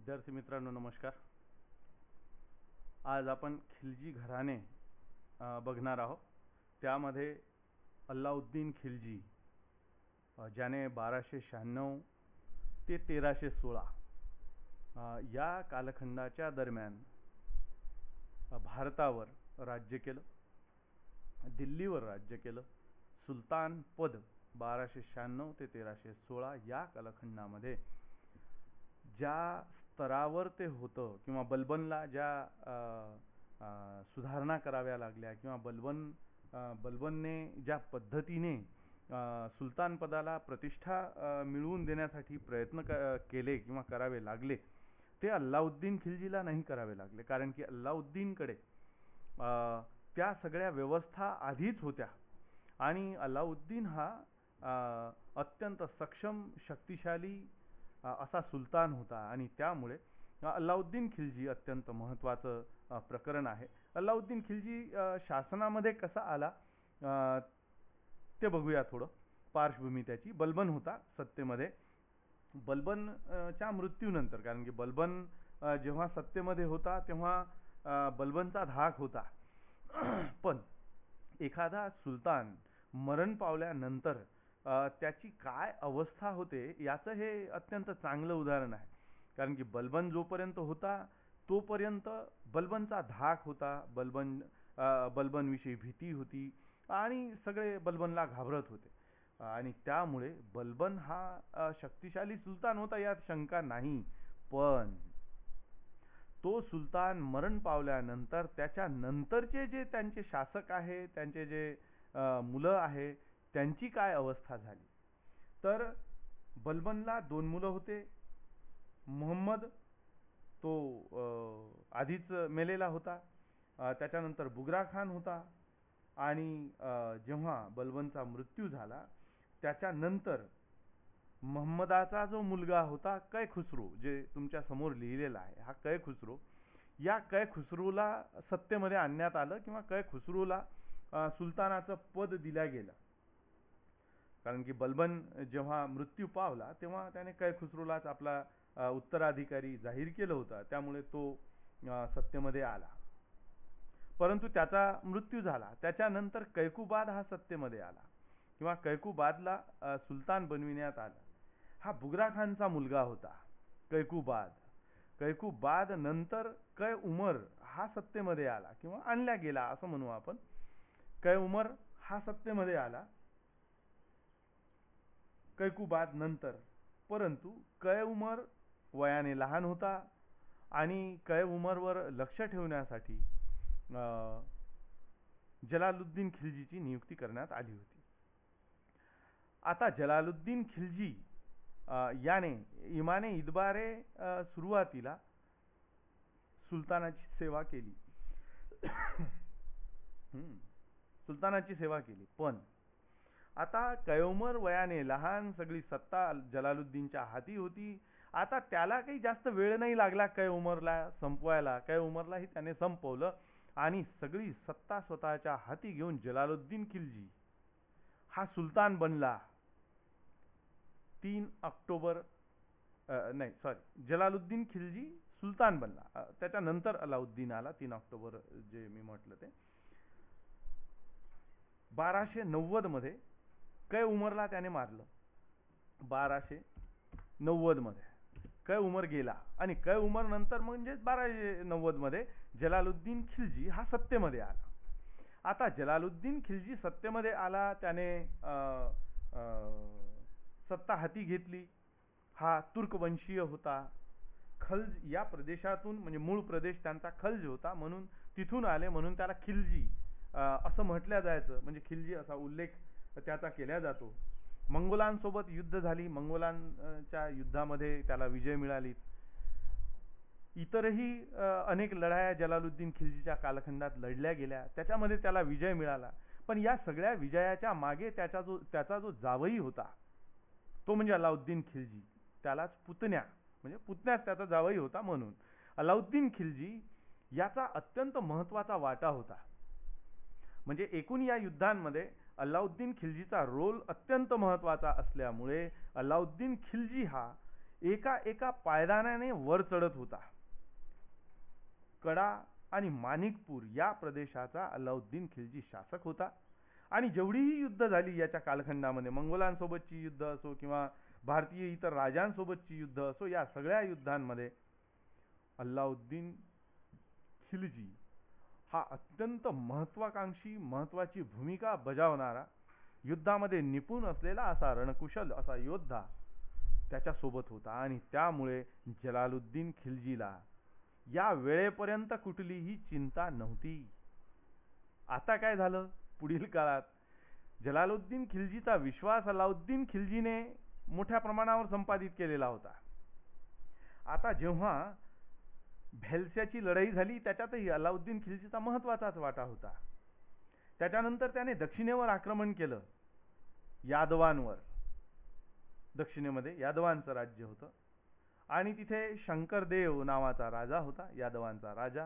विद्यार्थी मित्रांनो नमस्कार. आज आपण खिलजी घराणे बघणार आहोत. त्यामध्ये अल्लाउद्दीन खिलजी ज्याने 1296 ते 1316 या कालखंडाच्या दरम्यान भारतावर राज्य केलं, दिल्लीवर राज्य केलं. सुलतान पद 1296 ते 1316 या कालखंडामध्ये ज्या स्तरावर ते होतं किंवा बलबनला ज्या सुधारणा कराव्या लागल्या किंवा बलबनने ज्या पद्धतीने सुलतान पदाला प्रतिष्ठा मिळवून देण्यासाठी प्रयत्न केले किंवा करावे लागले, ते अल्लाउद्दीन खिलजीला नाही करावे लागले. कारण की अल्लाउद्दीनकडे त्या सगळ्या व्यवस्था आधीच होत्या आणि अल्लाउद्दीन हा अत्यंत सक्षम शक्तिशाली असा सुलतान होता आणि त्यामुळे अल्लाउद्दीन खिलजी अत्यंत महत्त्वाचं प्रकरण आहे. अल्लाउद्दीन खिलजी शासनामध्ये कसा आला ते बघूया. थोडं पार्श्वभूमी त्याची. बलबन होता सत्तेमध्ये. बलबनच्या मृत्यूनंतर, कारण की बलबन जेव्हा सत्तेमध्ये होता तेव्हा बलबनचा धाक होता, पण एखादा सुलतान मरण पावल्यानंतर त्याची काय अवस्था होते याचं हे अत्यंत चांगलं उदाहरण आहे. कारण की बलबन जोपर्यंत होता तोपर्यंत बलबनचा धाक होता, बलबनविषयी भीती होती आणि सगळे बलबनला घाबरत होते आणि त्यामुळे बलबन हा शक्तिशाली सुलतान होता, यात शंका नाही. पण तो सुलतान मरण पावल्यानंतर त्याच्यानंतरचे जे त्यांचे शासक आहे, त्यांचे जे मुलं आहे, त्यांची काय अवस्था झाली. तर बलबनला 2 मुलं होते. मुहम्मद तो आधीच मेलेला होता. त्याच्यानंतर बुगरा खान होता आणि जेव्हा बलबनचा मृत्यू झाला त्याच्यानंतर मुहम्मदाचा जो मुलगा होता कै खुसरो, जे तुमच्या समोर लिहिलेला आहे, हा कै खुसरो, या कै खुसरोला सत्तेमध्ये आणण्यात आलं किंवा कै खुसरोला सुलतानाचं पद दिलं गेलं. कारण की बलबन जेव्हा मृत्यू पावला तेव्हा त्याने कै खुसरोलाच आपला उत्तराधिकारी जाहीर केलं होतं, त्यामुळे तो सत्तेमध्ये आला. परंतु त्याचा मृत्यू झाला. त्याच्यानंतर कैकुबाद हा सत्तेमध्ये आला किंवा कैकुबादला सुलतान बनविण्यात आलं. हा बुगरा खानचा मुलगा होता कैकुबाद. कैकुबाद नंतर कै उमर हा सत्तेमध्ये आला किंवा आणला गेला असं म्हणू आपण. कै उमर हा सत्तेमध्ये आला कैकुबाद नंतर. परंतु कै उमर वयाने लहान होता आणि कै उमरवर लक्ष ठेवण्यासाठी जलालुद्दीन खिलजीची नियुक्ती करण्यात आली होती. आता जलालुद्दीन खिलजी याने इमाने इदबारे सुरुवातीला सुलतानाची सेवा केली सुलतानाची सेवा केली. पण आता कै उमर वयाने लहान, सगळी सत्ता जलालुद्दीनच्या हाती होती. आता त्याला काही जास्त वेळ नाही लागला कै उमरला संपवायला. कै उमरलाही त्याने संपवलं आणि सगळी सत्ता स्वतःच्या हाती घेऊन जलालुद्दीन खिलजी हा सुलतान बनला. 3 ऑक्टोबर जलालुद्दीन खिलजी सुलतान बनला. त्याच्यानंतर अलाउद्दीन आला 3 ऑक्टोबर जे मी म्हटलं ते. 1290 मध्ये कै उमरला त्याने मारलं. 1290 मध्ये कै उमर गेला आणि कै उमर नंतर म्हणजे 1290 मध्ये जलालुद्दीन खिलजी हा सत्तेमध्ये आला. आता जलालुद्दीन खिलजी सत्तेमध्ये आला, त्याने सत्ता हाती घेतली. हा तुर्कवंशीय होता. खल्ज या प्रदेशातून, म्हणजे मूळ प्रदेश त्यांचा खल्ज होता, म्हणून तिथून आले, म्हणून त्याला खिलजी असं म्हटलं जायचं. म्हणजे खिलजी असा उल्लेख त्याचा केला जातो. मंगोलांसोबत युद्ध झाली. मंगोलांच्या युद्धामध्ये त्याला विजय मिळाली. इतरही अनेक लढाया जलालुद्दीन खिलजीच्या कालखंडात लढल्या गेल्या, त्याच्यामध्ये त्याला विजय मिळाला. पण या सगळ्या विजयाच्या मागे त्याचा जो जावई होता तो म्हणजे अलाउद्दीन खिलजी, त्यालाच पुतण्यास त्याचा जावई होता, म्हणून अलाउद्दीन खिलजी याचा अत्यंत महत्त्वाचा वाटा होता. म्हणजे एकूण या युद्धांमध्ये अलाउद्दीन खिलजीचा रोल अत्यंत महत्त्वाचा असल्यामुळे अलाउद्दीन खिलजी हा एका एका पायदानाने वर चढत होता. कडा आणि माणिकपूर या प्रदेशाचा अलाउद्दीन खिलजी शासक होता. आणि जेवढीही युद्ध झाली याच्या कालखंडामध्ये, मंगोलांसोबतची युद्ध असो किंवा भारतीय इतर राजांसोबतची युद्ध असो, या सगळ्या युद्धांमध्ये अल्लाउद्दीन खिलजी हा अत्यंत महत्वाची भूमिका बजावणारा, युद्धामध्ये निपुण असलेला असा रणकुशल असा योद्धा त्याच्यासोबत होता. आणि त्यामुळे जलालुद्दीन खिलजीला या वेळेपर्यंत कुठलीही चिंता नव्हती. आता काय झालं पुढील काळात, जलालुद्दीन खिलजीचा विश्वास अलाउद्दीन खिलजीने मोठ्या प्रमाणावर संपादित केलेला होता. आता जेव्हा भेलस्याची लढाई झाली त्याच्यातही अलाउद्दीन खिलजीचा महत्त्वाचाच वाटा होता. त्याच्यानंतर त्याने दक्षिणेवर आक्रमण केलं, यादवांवर. दक्षिणेमध्ये यादवांचं राज्य होतं आणि तिथे शंकरदेव नावाचा राजा होता, यादवांचा राजा.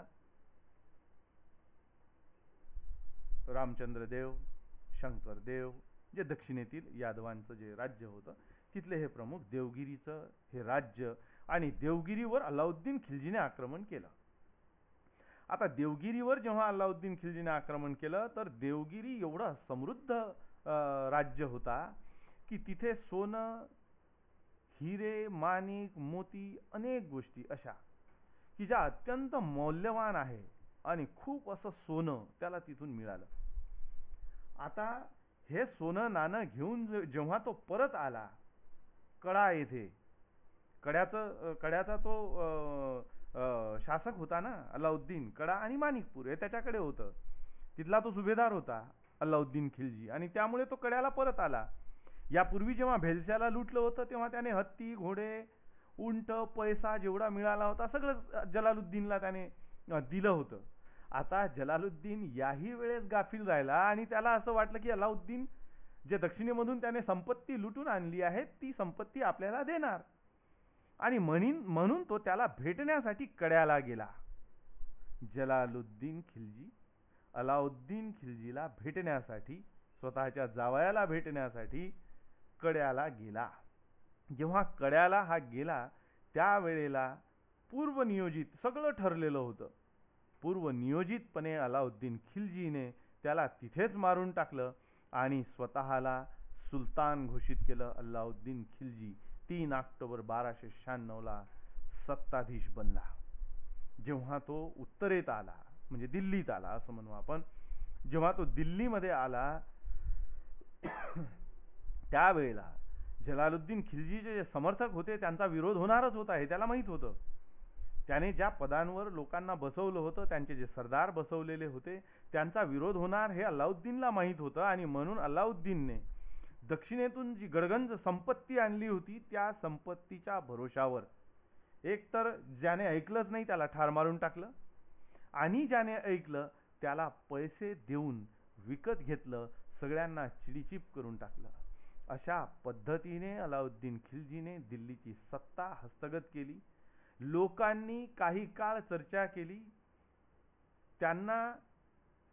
रामचंद्रदेव, शंकरदेव, जे दक्षिणेतील यादवांचं जे राज्य होतं तिथले हे प्रमुख. देवगिरीचं हे राज्य, आणि देवगिरीवर अलाउद्दीन खिलजीने आक्रमण केलं. आता देवगिरीवर जेव्हा अलाउद्दीन खिलजीने आक्रमण केलं तर देवगिरी एवढा समृद्ध राज्य होता की तिथे सोनं, हिरे, माणिक, मोती, अनेक गोष्टी अशा की ज्या अत्यंत मौल्यवान आहे, आणि खूप असं सोनं त्याला तिथून मिळालं. आता हे सोनं नाणं घेऊन जेव्हा तो परत आला कडा येथे, कड्याचा तो शासक होता ना अलाउद्दीन, कडा आणि माणिकपूर हे त्याच्याकडे होतं. तिथला तो सुभेदार होता अलाउद्दीन खिलजी, आणि त्यामुळे तो कड्याला परत आला. यापूर्वी जेव्हा भेलस्याला लुटलं होतं तेव्हा त्याने हत्ती, घोडे, उंट, पैसा जेवढा मिळाला होता सगळं जलालुद्दीनला त्याने दिलं होतं. आता जलालुद्दीन याही वेळेस गाफील राहिला आणि त्याला असं वाटलं की अलाउद्दीन जे दक्षिणेमधून त्याने संपत्ती लुटून आणली आहे ती संपत्ती आपल्याला देणार, आणि म्हणून तो त्याला भेटण्यासाठी कड्याला गेला. जलालुद्दीन खिलजी अलाउद्दीन खिलजीला भेटण्यासाठी, स्वतःच्या जावयाला भेटण्यासाठी कड्याला गेला. जेव्हा कड्याला हा गेला त्यावेळेला पूर्वनियोजित सगळं ठरलेलं होतं. पूर्वनियोजितपणे अलाउद्दीन खिलजीने त्याला तिथेच मारून टाकलं आणि स्वतःला सुलतान घोषित केलं. अलाउद्दीन खिलजी 3 ऑक्टोबर 1296 सत्ताधीश बनला. जेव्हा तो उत्तरेत आला, म्हणजे दिल्लीत आला असं म्हणू आपण, जेव्हा तो दिल्लीमध्ये आला त्यावेळेला जलालुद्दीन खिलजीचे जे समर्थक होते त्यांचा विरोध होणारच होता हे त्याला माहीत होतं. त्याने ज्या पदांवर लोकांना बसवलं होतं, त्यांचे जे सरदार बसवलेले होते त्यांचा विरोध होणार हे अलाउद्दीनला माहीत होतं. आणि म्हणून अलाउद्दीनने दक्षिणेतून जी गडगंज संपत्ती आणली होती त्या संपत्तीच्या भरोशावर एकतर ज्याने ऐकलंच नाही त्याला ठार मारून टाकलं, आणि ज्याने ऐकलं त्याला पैसे देऊन विकत घेतलं, सगळ्यांना चिडीचिप करून टाकलं. अशा पद्धतीने अलाउद्दीन खिलजीने दिल्लीची सत्ता हस्तगत केली. लोकांनी काही काळ चर्चा केली, त्यांना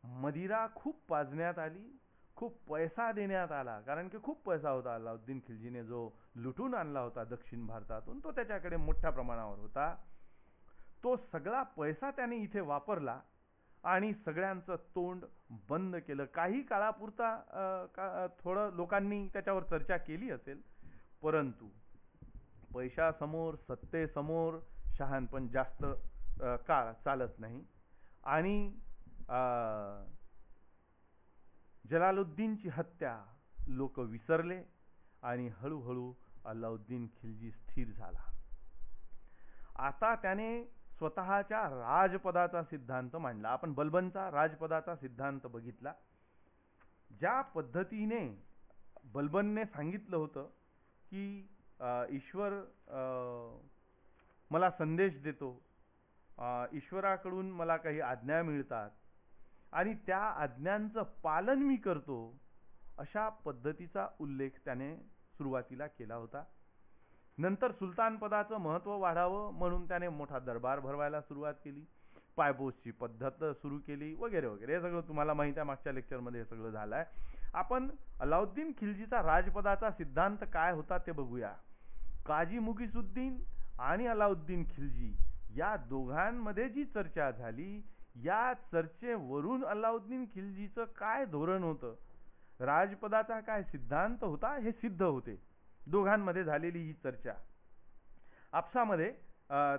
मदिरा खूप पाजण्यात आली, खूप पैसा देण्यात आला, कारण की खूप पैसा होता अलाउद्दीन खिलजीने जो लुटून आणला होता दक्षिण भारतातून, तो त्याच्याकडे मोठ्या प्रमाणावर होता. तो सगळा पैसा त्याने इथे वापरला आणि सगळ्यांचं तोंड बंद केलं. काही काळापुरता थोडं लोकांनी त्याच्यावर चर्चा केली असेल, परंतु पैशासमोर, सत्तेसमोर शहाणपण जास्त काळ चालत नाही. आणि जलालुद्दीनची हत्या लोक विसरले आणि हळूहळू अलाउद्दीन खिलजी स्थिर झाला. आता त्याने स्वतःच्या राजपदाचा सिद्धांत मांडला. आपण बलबनचा राजपदाचा सिद्धांत बघितला. ज्या पद्धतीने बलबनने सांगितलं होतं की ईश्वर मला संदेश देतो, ईश्वराकडून मला काही आज्ञा मिळतात आणि त्या आज्ञांचं पालन मी करतो, अशा पद्धतीचा उल्लेख त्याने सुरुवातीला केला होता. नंतर सुलतान पदाचं महत्त्व वाढावं म्हणून त्याने मोठा दरबार भरवायला सुरुवात केली, पायपोसची पद्धत सुरू केली, वगैरे वगैरे. हे सगळं तुम्हाला माहिती आहे, मागच्या लेक्चरमध्ये हे सगळं झालं आहे. आपण अलाउद्दीन खिलजीचा राजपदाचा सिद्धांत काय होता ते बघूया. काजी मुगीसुद्दीन आणि अलाउद्दीन खिलजी या दोघांमध्ये जी चर्चा झाली, या चर्चेवरून अलाउद्दीन खिलजीचं काय धोरण होतं, राजपदाचा काय सिद्धांत होता, हे सिद्ध होते. दोघांमध्ये झालेली ही चर्चा आपसामध्ये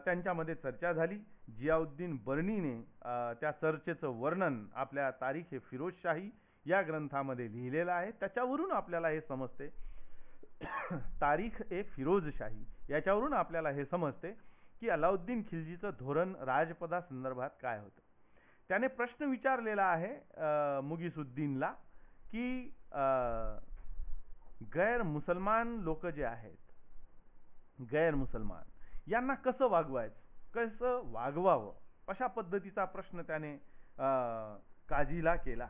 त्यांच्यामध्ये चर्चा झाली. जियाउद्दीन बर्नीने त्या चर्चेचं वर्णन आपल्या तारीख ए फिरोजशाही या ग्रंथामध्ये लिहिलेलं आहे. त्याच्यावरून आपल्याला हे समजते, तारीख ए फिरोजशाही याच्यावरून आपल्याला हे समजते की अलाउद्दीन खिलजीचं धोरण राजपदासंदर्भात काय होतं. त्याने प्रश्न विचारलेला आहे मुगीसुद्दीनला की गैर मुसलमान लोक जे आहेत, गैर मुसलमान यांना कसं वागवायचं, कसं वागवावं, अशा पद्धतीचा प्रश्न त्याने काजीला केला.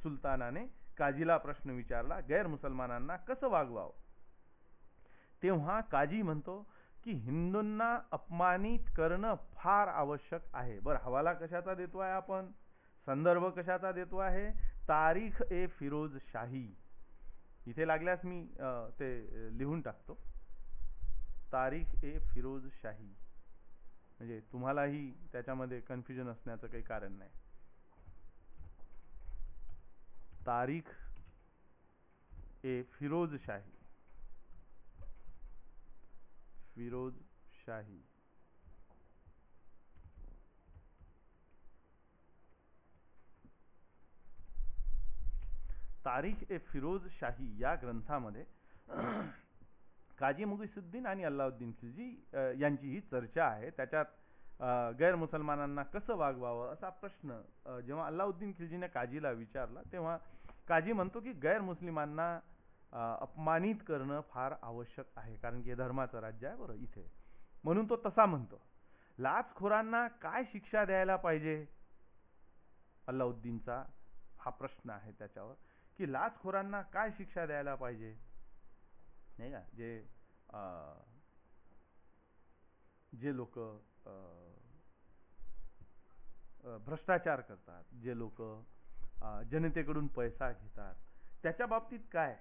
सुलतानाने काजीला प्रश्न विचारला, गैर मुसलमानांना कसं वागवावं. तेव्हा काजी म्हणतो की हिंदूंना अपमानित करणं फार आवश्यक आहे. बरं, हवाला कशाचा देतो आहे आपण, संदर्भ कशाचा देतो आहे, तारीख ए फिरोजशाही. इथे लागल्यास मी ते लिहून टाकतो, तारीख ए फिरोजशाही, म्हणजे तुम्हालाही त्याच्यामध्ये कन्फ्युजन असण्याचं काही कारण नाही. तारीख ए फिरोजशाही, फिरोजशाही. तारीख ए फिरोजशाही या ग्रंथामध्ये काजी मुगीसुद्दीन आणि अलाउद्दीन खिलजी यांची ही चर्चा आहे. त्याच्यात गैर मुसलमानांना कसं वागवावं असा प्रश्न जेव्हा अलाउद्दीन खिलजीने काजीला विचारला, तेव्हा काजी म्हणतो की गैर मुस्लिमांना अपमानित करणं फार आवश्यक आहे, कारण की हे धर्माचं राज्य आहे बरं इथे, म्हणून तो तसा म्हणतो. लाचखोरांना काय शिक्षा द्यायला पाहिजे, अलाउद्दीनचा हा प्रश्न आहे त्याच्यावर, की लाचखोरांना काय शिक्षा द्यायला पाहिजे, नाही का. जे लोक भ्रष्टाचार करतात, जे लोक जनतेकडून पैसा घेतात, त्याच्या बाबतीत काय.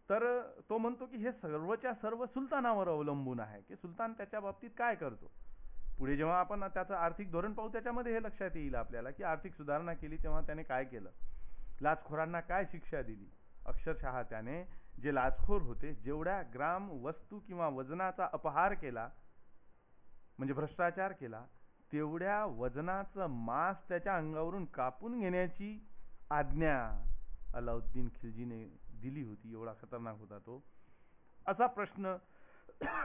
तर तो म्हणतो की हे सर्वच्या सर्व सुलतानावर अवलंबून आहे की सुलतान त्याच्या बाबतीत काय करतो. पुढे जेव्हा आपण त्याचं आर्थिक धोरण पाहू त्याच्यामध्ये हे लक्षात येईल आपल्याला की आर्थिक सुधारणा केली तेव्हा त्याने काय केलं, लाचखोरांना काय शिक्षा दिली. अक्षरशः त्याने जे लाचखोर होते, जेवढ्या ग्राम वस्तू किंवा वजनाचा अपहार केला, म्हणजे भ्रष्टाचार केला, तेवढ्या वजनाचं मांस त्याच्या अंगावरून कापून घेण्याची आज्ञा अलाउद्दीन खिलजीने दिली होती. एवढा खतरनाक होता तो. असा प्रश्न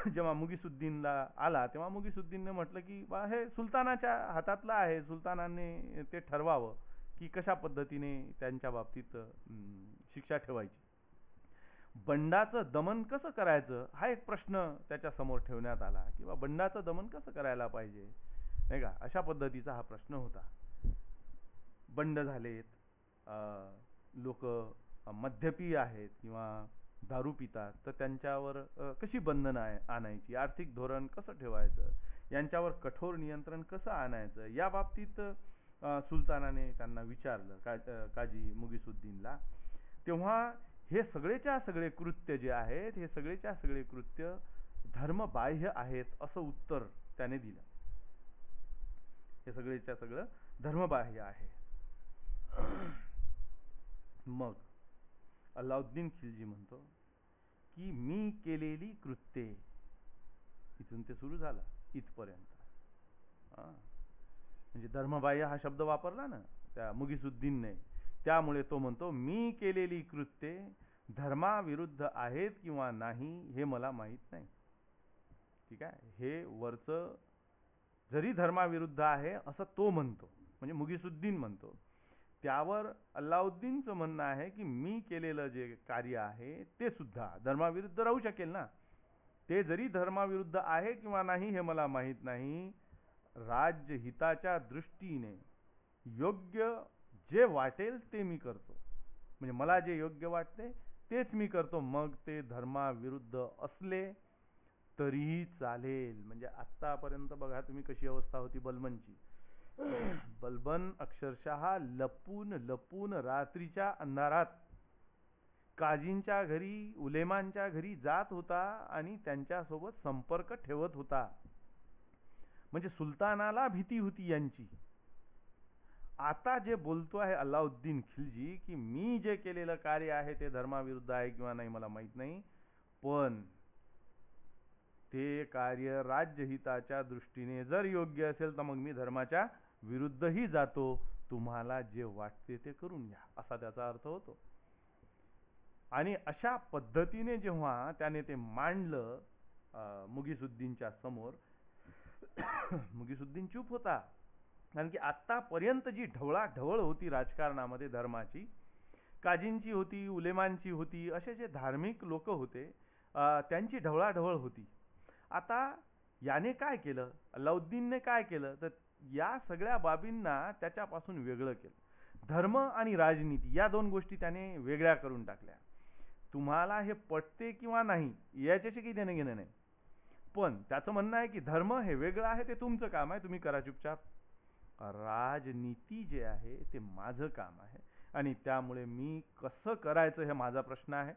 जेव्हा मुगीसुद्दीनला आला तेव्हा मुगीसुद्दीनने म्हटलं की बा हे सुलतानाच्या हातातलं आहे, सुलतानाने ते ठरवावं की कशा पद्धतीने त्यांच्या बाबतीत शिक्षा ठेवायची. बंडाचं दमन कसं करायचं हा एक प्रश्न त्याच्या समोर ठेवण्यात आला, किंवा बंडाचं दमन कसं करायला पाहिजे, नाही का. अशा पद्धतीचा हा प्रश्न होता. बंड झालेत, लोक मद्यपी आहेत किंवा दारू पितात, तर त्यांच्यावर कशी बंधनं आणायची, आर्थिक धोरण कसं ठेवायचं, यांच्यावर कठोर नियंत्रण कसं आणायचं, या बाबतीत सुलतानाने त्यांना विचारलं काजी मुगीसुद्दीनला. तेव्हा हे सगळेच्या सगळे कृत्य जे आहेत, हे सगळेच्या सगळे कृत्य धर्मबाह्य आहेत असं उत्तर त्याने दिलं. हे सगळेच्या सगळं धर्मबाह्य आहे. मग अलाउद्दीन खिलजी म्हणतो की मी केलेली कृत्ये, इथून ते सुरू झालं इथपर्यंत. म्हणजे धर्मबाह्य हा शब्द वापरला ना त्या मुगीसुद्दीनने, त्यामुळे तो म्हणतो मी केलेली कृत्ये धर्माविरुद्ध आहेत किंवा नाही हे मला माहीत नाही. ठीक आहे, हे वरचं जरी धर्माविरुद्ध आहे असं तो म्हणतो, म्हणजे मुगीसुद्दीन म्हणतो. त्यावर अलाउद्दीनचं म्हणणं आहे की मी केलेलं जे कार्य आहे ते सुद्धा धर्माविरुद्ध राहू शकेल ना, ते जरी धर्माविरुद्ध आहे किंवा नाही हे मला माहीत नाही. राज्यहिताच्या दृष्टीने योग्य जे वाटेल ते मी करतो, म्हणजे मला जे योग्य वाटते तेच मी करतो, मग ते धर्माविरुद्ध असले तरीही चालेल. म्हणजे आत्तापर्यंत बघा तुम्ही कशी अवस्था होती बलबनची. बलबन अक्षरशः लपून लपून रात्रीच्या अंधारात काजींच्या घरी, उलेमांच्या घरी जात होता आणि त्यांच्यासोबत संपर्क ठेवत होता. म्हणजे सुलतानाला भीती होती यांची. आता जे बोलतो आहे अल्लाउद्दीन खिलजी की मी जे केलेलं कार्य आहे ते धर्माविरुद्ध आहे किंवा नाही मला माहित नाही, पण ते कार्य राज्यहिताच्या दृष्टीने जर योग्य असेल तर मग मी धर्माच्या विरुद्धही जातो. तुम्हाला जे वाटते ते करून घ्या, असा त्याचा अर्थ होतो. आणि अशा पद्धतीने जेव्हा त्याने ते मांडलं मुगीसुद्दीनच्या समोर, मुगीसुद्दीन चूप होता. कारण की आत्तापर्यंत जी ढवळाढवळ होती राजकारणामध्ये धर्माची, काजींची होती, उलेमांची होती, असे जे धार्मिक लोक होते त्यांची ढवळाढवळ होती. आता याने काय केलं, अल्लाउद्दीनने काय केलं, तर या सगळ्या बाबींना त्याच्यापासून वेगळं केलं. धर्म आणि राजनीती या दोन गोष्टी त्याने वेगळ्या करून टाकल्या. तुम्हाला हे पटते किंवा नाही याच्याशी काही देणं घेणं नाही, पण त्याचं म्हणणं आहे की धर्म हे वेगळं आहे, ते तुमचं काम आहे, तुम्ही करा चुपचाप. राजनीती जे आहे ते माझं काम आहे आणि त्यामुळे मी कसं करायचं हे माझा प्रश्न आहे.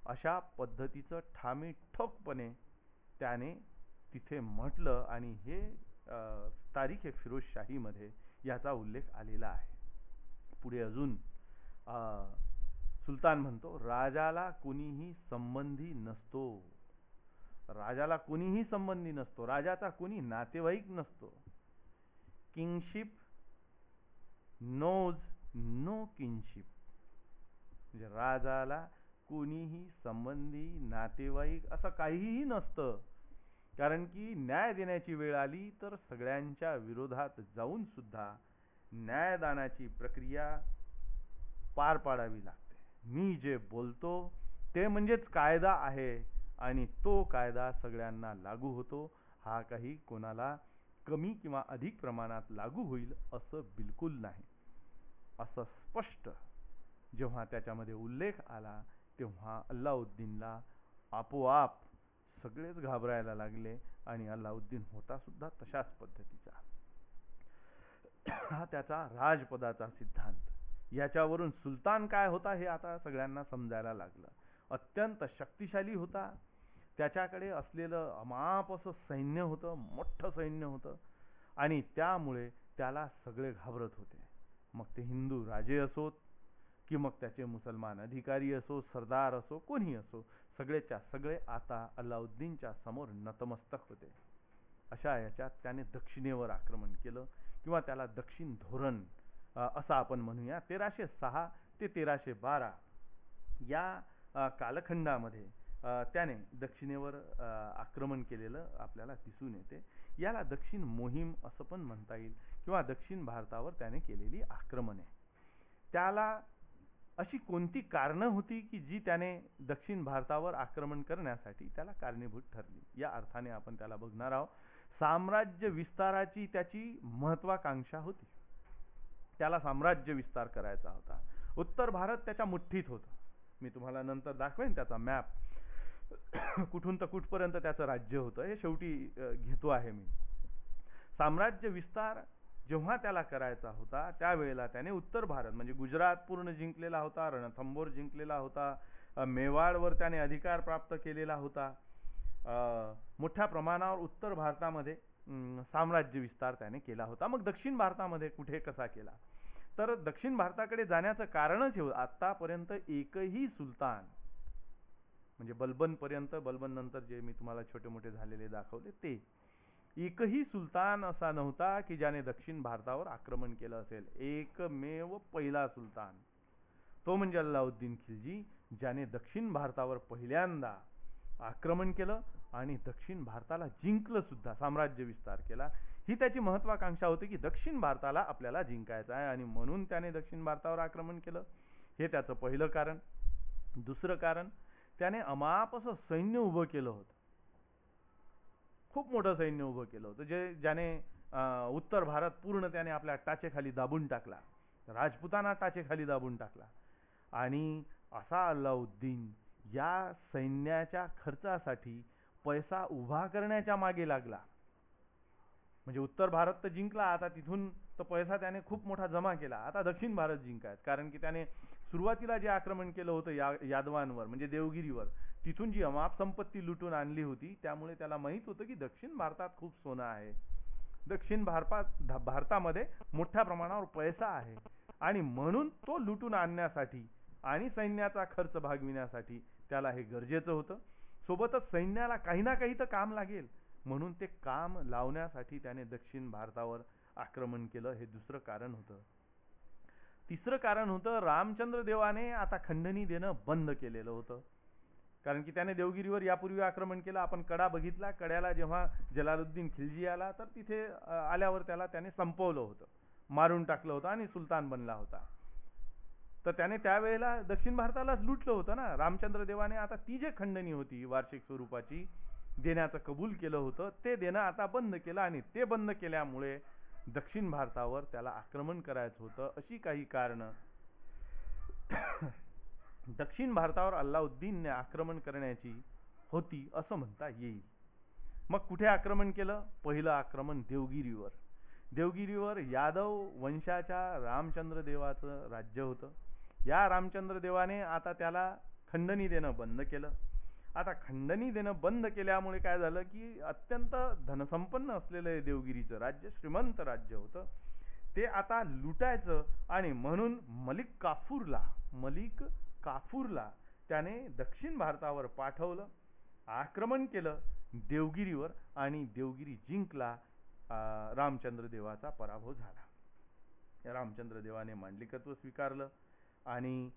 अशा पद्धतीचं ठामी ठोकपणे त्याने तिथे म्हटलं आणि हे तारीख हे फिरोजशाहीमध्ये याचा उल्लेख आलेला आहे. पुढे अजून सुलतान म्हणतो, राजाला कोणीही संबंधी नसतो. राजाला कोणीही संबंधी नसतो, राजाचा कोणी नातेवाईक नसतो. Kingship knows no kingship. म्हणजे राजाला कोणीही संबंधी नातेवाईक असं काहीही नसतं. कारण की न्याय देण्याची वेळ आली तर सगळ्यांच्या विरोधात जाऊन सुद्धा न्यायदानाची प्रक्रिया पार पाडावी लागते. मी जे बोलतो ते म्हणजेच कायदा आहे आणि तो कायदा सगळ्यांना लागू होतो. हा काही कोणाला कमी किंवा अधिक प्रमाणात लागू होईल असं बिलकुल नाही. असं स्पष्ट जेव्हा त्याच्यामध्ये उल्लेख आला तेव्हा अल्लाउद्दीनला आपोआप सगळेच घाबरायला लागले आणि अल्लाउद्दीन होता सुद्धा तशाच पद्धतीचा. हा त्याचा राजपदाचा सिद्धांत. याच्यावरून सुलतान काय होता हे आता सगळ्यांना समजायला लागलं. अत्यंत शक्तिशाली होता, त्याच्याकडे असलेलं अमाप असं सैन्य होतं, मोठं सैन्य होतं आणि त्यामुळे त्याला सगळे घाबरत होते. मग ते हिंदू राजे असोत की मग त्याचे मुसलमान अधिकारी असो, सरदार असो, कोणी असो, सगळेच्या सगळे आता अल्लाउद्दीनच्या समोर नतमस्तक होते. अशा याच्यात त्याने दक्षिणेवर आक्रमण केलं किंवा त्याला दक्षिण धोरण असं आपण म्हणूया. 1306 ते 1312 या कालखंडामध्ये त्याने दक्षिणेवर आक्रमण केलेलं आपल्याला दिसून येते. याला दक्षिण मोहीम असं पण म्हणता येईल किंवा दक्षिण भारतावर त्याने केलेली आक्रमणे. त्याला अशी कोणती कारणं होती की जी त्याने दक्षिण भारतावर आक्रमण करण्यासाठी त्याला कारणीभूत ठरली, या अर्थाने आपण त्याला बघणार आहोत. साम्राज्य विस्ताराची त्याची महत्वाकांक्षा होती. त्याला साम्राज्य विस्तार करायचा होता. उत्तर भारत त्याच्या मुठ्ठीत होतं. मी तुम्हाला नंतर दाखवेन त्याचा मॅप, कुठून तर कुठपर्यंत त्याचं राज्य होतं हे शेवटी घेतो आहे मी. साम्राज्य विस्तार जेव्हा त्याला करायचा होता त्यावेळेला त्याने उत्तर भारत म्हणजे गुजरात पूर्ण जिंकलेला होता, रणथंबोर जिंकलेला होता, मेवाडवर त्याने अधिकार प्राप्त केलेला होता. मोठ्या प्रमाणावर उत्तर भारतामध्ये साम्राज्य विस्तार त्याने केला होता. मग दक्षिण भारतामध्ये कुठे कसा केला, तर दक्षिण भारताकडे जाण्याचं कारणच हे, आतापर्यंत एकही सुलतान म्हणजे बलबनपर्यंत, बलबन नंतर जे मी तुम्हाला छोटे मोठे झालेले दाखवले ते, एकही सुलतान असा नव्हता की ज्याने दक्षिण भारतावर आक्रमण केलं असेल. एकमेव पहिला सुलतान तो म्हणजे अल्लाउद्दीन खिलजी, ज्याने दक्षिण भारतावर पहिल्यांदा आक्रमण केलं आणि दक्षिण भारताला जिंकलं सुद्धा, साम्राज्य विस्तार केला. ही त्याची महत्वाकांक्षा होती की दक्षिण भारताला आपल्याला जिंकायचं आहे आणि म्हणून त्याने दक्षिण भारतावर आक्रमण केलं. हे त्याचं पहिलं कारण. दुसरं कारण, त्याने अमाप असं सैन्य उभं केलं होतं, खूप मोठं सैन्य उभं केलं होतं, ज्याने उत्तर भारत पूर्ण त्याने आपल्या टाचेखाली दाबून टाकला, राजपुताना टाचेखाली दाबून टाकला. आणि असा अल्लाउद्दीन या सैन्याच्या खर्चासाठी पैसा उभा करण्याच्या मागे लागला. म्हणजे उत्तर भारत तर जिंकला, आता तिथून तर पैसा त्याने खूप मोठा जमा केला. आता दक्षिण भारत जिंकायचं, कारण की त्याने सुरुवातीला जे आक्रमण केलं होतं यादवांवर म्हणजे देवगिरीवर, तिथून जी अमाप संपत्ती लुटून आणली होती, त्यामुळे त्याला माहीत होतं की दक्षिण भारतात खूप सोनं आहे, दक्षिण भारतामध्ये मोठ्या प्रमाणावर पैसा आहे, आणि म्हणून तो लुटून आणण्यासाठी आणि सैन्याचा खर्च भागविण्यासाठी त्याला हे गरजेचं होतं. सोबतच सैन्याला काही ना काही तर काम लागेल, म्हणून ते काम लावण्यासाठी त्याने दक्षिण भारतावर आक्रमण केलं. हे दुसरं कारण होतं. तिसरं कारण होतं, रामचंद्र देवाने आता खंडणी देणं बंद केलेलं होतं. कारण की त्याने देवगिरीवर यापूर्वी आक्रमण केलं. आपण कडा बघितला. कड्याला जेव्हा जलालुद्दीन खिलजी आला, तर तिथे आल्यावर त्याने संपवलं होतं, मारून टाकलं होतं आणि सुलतान बनला होता. तर त्याने त्यावेळेला दक्षिण भारतालाच लुटलं होतं ना. रामचंद्र देवाने आता ती जे खंडणी होती वार्षिक स्वरूपाची देण्याचं कबूल केलं होतं, ते देणं आता बंद केलं, आणि ते बंद केल्यामुळे दक्षिण भारतावर त्याला आक्रमण करायचं होतं. अशी काही कारणं दक्षिण भारतावर अल्लाउद्दीनने आक्रमण करण्याची होती असं म्हणता येईल. मग कुठे आक्रमण केलं? पहिलं आक्रमण देवगिरीवर. देवगिरीवर यादव वंशाच्या रामचंद्र देवाचं राज्य होतं. या रामचंद्र देवाने आता त्याला खंडणी देणं बंद केलं. आता खंडणी देणं बंद केल्यामुळे काय झालं की अत्यंत धनसंपन्न असलेलं देवगिरीचं राज्य, श्रीमंत राज्य होतं, ते आता लुटायचं, आणि म्हणून मलिक काफूरला त्याने दक्षिण भारतावर पाठवलं, आक्रमण केलं देवगिरीवर, आणि देवगिरी जिंकला. रामचंद्र देवाचा पराभव झाला. रामचंद्र देवाने मांडलिकत्व स्वीकारलं, आणि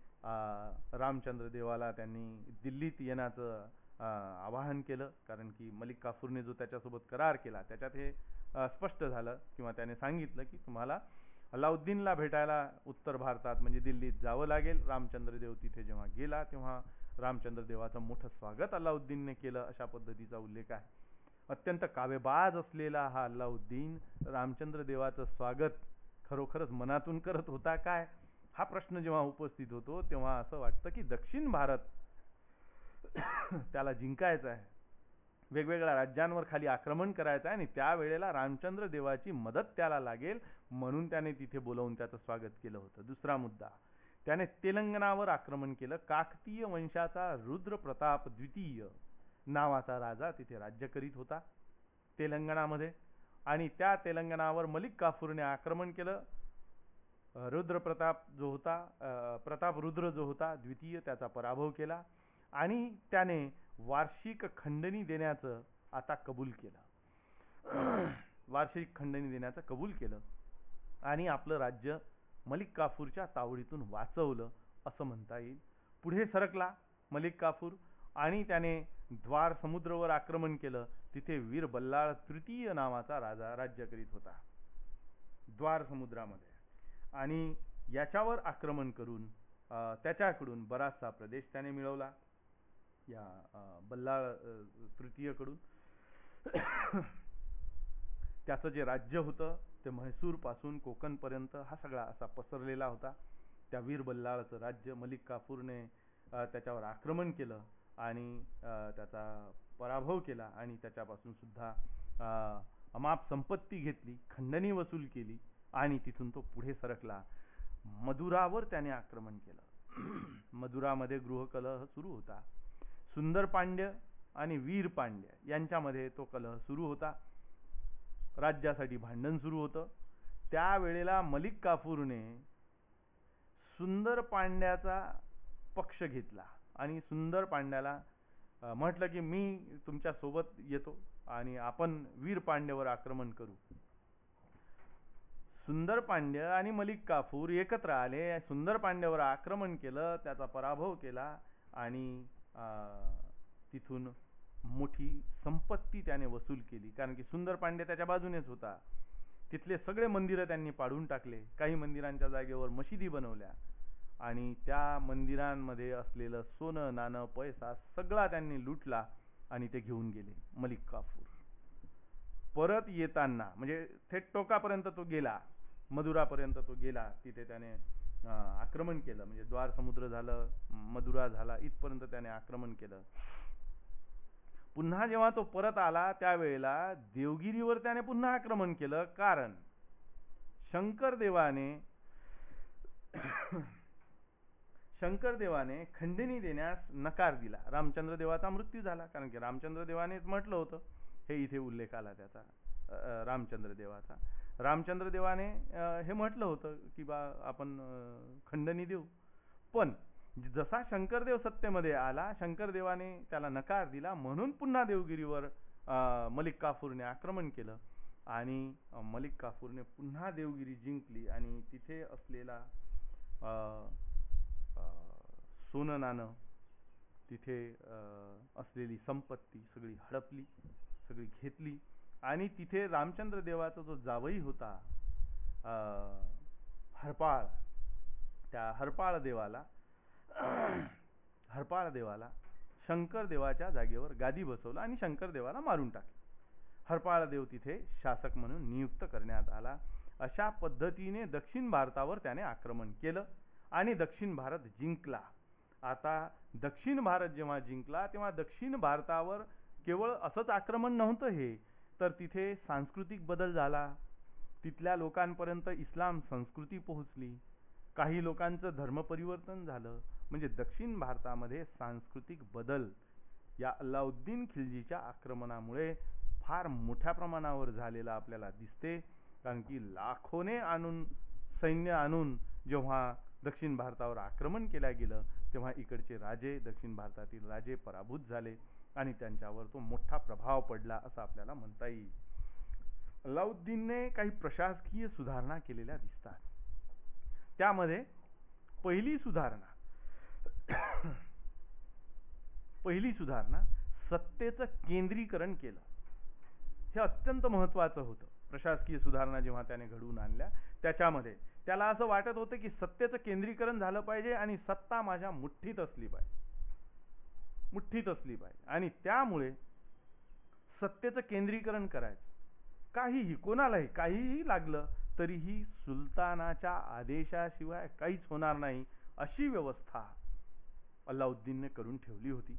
रामचंद्र देवाला त्यांनी दिल्लीत येण्याचं आवाहन केलं, कारण की मलिक काफूरने जो त्याच्यासोबत करार केला त्याच्यात हे स्पष्ट झालं, किंवा त्याने सांगितलं की तुम्हाला अल्लाउद्दीनला भेटायला उत्तर भारतात म्हणजे दिल्लीत जावं लागेल. रामचंद्र देव तिथे जेव्हा गेला तेव्हा रामचंद्र देवाचं मोठं स्वागत अल्लाउद्दीनने केलं, अशा पद्धतीचा उल्लेख आहे. अत्यंत कावेबाज असलेला हा अल्लाउद्दीन रामचंद्र देवाचं स्वागत खरोखरच मनातून करत होता काय, हा प्रश्न जेव्हा उपस्थित होतो तेव्हा असं वाटतं की दक्षिण भारत त्याला जिंकायचं आहे, वेगवेगळ्या राज्यांवर खाली आक्रमण करायचं आहे, आणि त्यावेळेला रामचंद्र देवाची मदत त्याला लागेल, म्हणून त्याने तिथे बोलावून त्याचं स्वागत केलं होतं. दुसरा मुद्दा, त्याने तेलंगणावर आक्रमण केलं. काकतीय वंशाचा रुद्र प्रताप द्वितीय नावाचा राजा तिथे राज्य करीत होता तेलंगणामध्ये, आणि त्या तेलंगणावर मलिक काफूरने आक्रमण केलं. प्रताप रुद्र जो होता द्वितीय, त्याचा पराभव केला, आणि त्याने वार्षिक खंडणी देण्याचं आता कबूल केलं. वार्षिक खंडणी देण्याचं कबूल केलं, आणि आपलं राज्य मलिक काफूरच्या तावडीतून वाचवलं असं म्हणता येईल. पुढे सरकला मलिक काफूर, आणि त्याने द्वार समुद्रावर आक्रमण केलं. तिथे वीर बल्लाळ तृतीय नावाचा राजा राज्य करीत होता द्वार समुद्रामध्ये, आणि याच्यावर आक्रमण करून त्याच्याकडून बराचसा प्रदेश त्याने मिळवला या बल्लाळ तृतीयकडून. त्याचं जे राज्य होतं ते म्हैसूरपासून कोकणपर्यंत हा सगळा असा पसरलेला होता. त्या वीर बल्लाळचं राज्य मलिक काफूरने त्याच्यावर आक्रमण केलं, आणि त्याचा पराभव केला, आणि त्याच्यापासून सुद्धा अमाप संपत्ती घेतली, खंडणी वसूल केली, आणि तिथून तो पुढे सरकला. मदुरावर त्याने आक्रमण केलं. मदुरामध्ये गृहकलह सुरू होता. सुंदर पांड्य आणि वीर पांड्य यांच्यामध्ये तो कलह सुरू होता. राज्यासाठी भांडण सुरू होतं. त्यावेळेला मलिक काफूरने सुंदर पांड्याचा पक्ष घेतला, आणि सुंदर पांड्याला म्हटलं की मी तुमच्या सोबत येतो आणि आपण वीर पांड्यावर आक्रमण करू. सुंदर पांड्य आणि मलिक काफूर एकत्र आले, सुंदर पांड्यावर आक्रमण केलं, त्याचा पराभव केला, आणि तिथून मोठी संपत्ती त्याने वसूल केली. कारण की सुंदर पांड्य त्याच्या बाजूनेच होता. तिथले सगळे मंदिरं त्यांनी पाडून टाकले, काही मंदिरांच्या जागेवर मशिदी बनवल्या, आणि त्या मंदिरांमध्ये असलेलं सोनं नाणं पैसा सगळा त्यांनी लुटला, आणि ते घेऊन गेले मलिक काफूर. परत येताना म्हणजे थेट टोकापर्यंत तो गेला, मदुरापर्यंत तो गेला, तिथे त्याने आक्रमण केलं. म्हणजे द्वार समुद्र झालं, मदुरा झाला, इथपर्यंत त्याने आक्रमण केलं. पुन्हा जेव्हा तो परत आला त्यावेळेला देवगिरीवर त्याने पुन्हा आक्रमण केलं, कारण शंकरदेवाने खंडणी देण्यास नकार दिला. रामचंद्र देवाचा मृत्यू झाला, कारण की रामचंद्र देवानेच म्हटलं होतं, हे इथे उल्लेख आला त्याचा, रामचंद्र देवाचा. रामचंद्र देवाने हे म्हटलं होतं की बा आपण खंडणी देऊ. पण जसा शंकरदेव सत्तेमध्ये आला, शंकरदेवाने त्याला नकार दिला, म्हणून पुन्हा देवगिरीवर मलिक काफूरने आक्रमण केलं आणि मलिक काफूरने पुन्हा देवगिरी जिंकली आणि तिथे असलेला सोनं नाणं, तिथे असलेली संपत्ती सगळी हडपली, सगळी घेतली आणि तिथे रामचंद्र देवाचा जो जावई होता हरपाळ, त्या हरपाळ देवाला शंकरदेवाच्या जागेवर गादी बसवलं आणि शंकरदेवाला मारून टाकलं. हरपाळ देव तिथे शासक म्हणून नियुक्त करण्यात आला. अशा पद्धतीने दक्षिण भारतावर त्याने आक्रमण केलं आणि दक्षिण भारत जिंकला. आता दक्षिण भारत जेव्हा जिंकला तेव्हा दक्षिण भारतावर केवळ असंच आक्रमण नव्हतं हे, तर तिथे सांस्कृतिक बदल झाला. तिथल्या लोकांपर्यंत इस्लाम संस्कृती पोहोचली, काही लोकांचं धर्मपरिवर्तन झालं. म्हणजे दक्षिण भारतामध्ये सांस्कृतिक बदल या अल्लाउद्दीन खिल्जीच्या आक्रमणामुळे फार मोठ्या प्रमाणावर झालेला आपल्याला दिसते. कारण की लाखोने सैन्य आणून जेव्हा दक्षिण भारतावर आक्रमण केलं गेलं तेव्हा इकडचे राजे, दक्षिण भारतातील राजे पराभूत झाले आणि त्यांच्यावर तो मोठा प्रभाव पडला असं आपल्याला म्हणता येईल. अल्लाउद्दीनने काही प्रशासकीय सुधारणा केलेल्या दिसतात. त्यामध्ये पहिली सुधारणा सत्तेचं केंद्रीकरण केलं. हे अत्यंत महत्त्वाचं होतं. प्रशासकीय सुधारणा जेव्हा त्याने घडवून आणल्या त्याच्यामध्ये त्याला असं वाटत होतं की सत्तेचं केंद्रीकरण झालं पाहिजे आणि सत्ता माझ्या मुठ्ठीत असली पाहिजे आणि त्यामुळे सत्तेचं केंद्रीकरण करायचं. कोणालाही काहीही लागलं तरीही सुलतानाच्या आदेशाशिवाय काहीच होणार नाही अशी व्यवस्था अल्लाउद्दीनने करून ठेवली होती.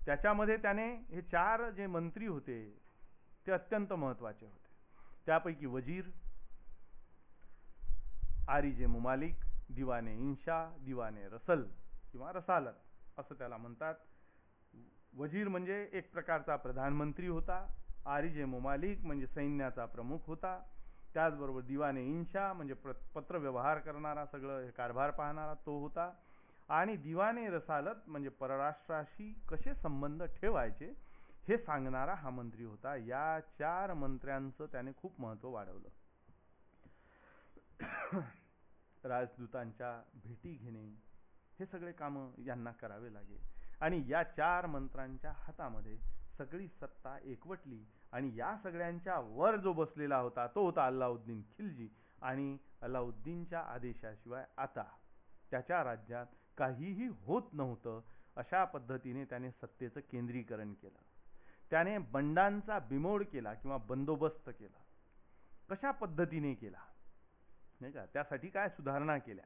त्याच्यामध्ये त्याने हे 4 जे मंत्री होते ते अत्यंत महत्त्वाचे होते. त्यापैकी वजीर, आरिजे मुमालिक, दिवाने इंशा, दिवाने रसल किंवा रसालत असं त्याला म्हणतात. वजीर म्हणजे एक प्रकारचा प्रधानमंत्री होता, आरिजे मुमालिक म्हणजे सैन्याचा प्रमुख होता, त्याचबरोबर दिवाने इंशा म्हणजे पत्रव्यवहार करणारा, सगळं कारभार पाहणारा तो होता, आणि दिवाने रसालत म्हणजे परराष्ट्राशी कसे संबंध ठेवायचे हे सांगणारा हा मंत्री होता. या 4 मंत्र्यांचं त्याने खूप महत्त्व वाढवलं. राजदूतांच्या भेटी घेणे हे सगळे कामं यांना करावे लागेल आणि या 4 मंत्र्यांच्या हातामध्ये सगळी सत्ता एकवटली आणि या सगळ्यांच्या वर जो बसलेला होता तो होता अल्लाउद्दीन खिल्जी. आणि अल्लाउद्दीनच्या आदेशाशिवाय आता त्याच्या राज्यात काहीही होत नव्हतं. अशा पद्धतीने त्याने सत्तेचं केंद्रीकरण केलं. त्याने बंडांचा बिमोड केला किंवा बंदोबस्त केला. कशा पद्धतीने केला नाही का, त्यासाठी काय सुधारणा केल्या.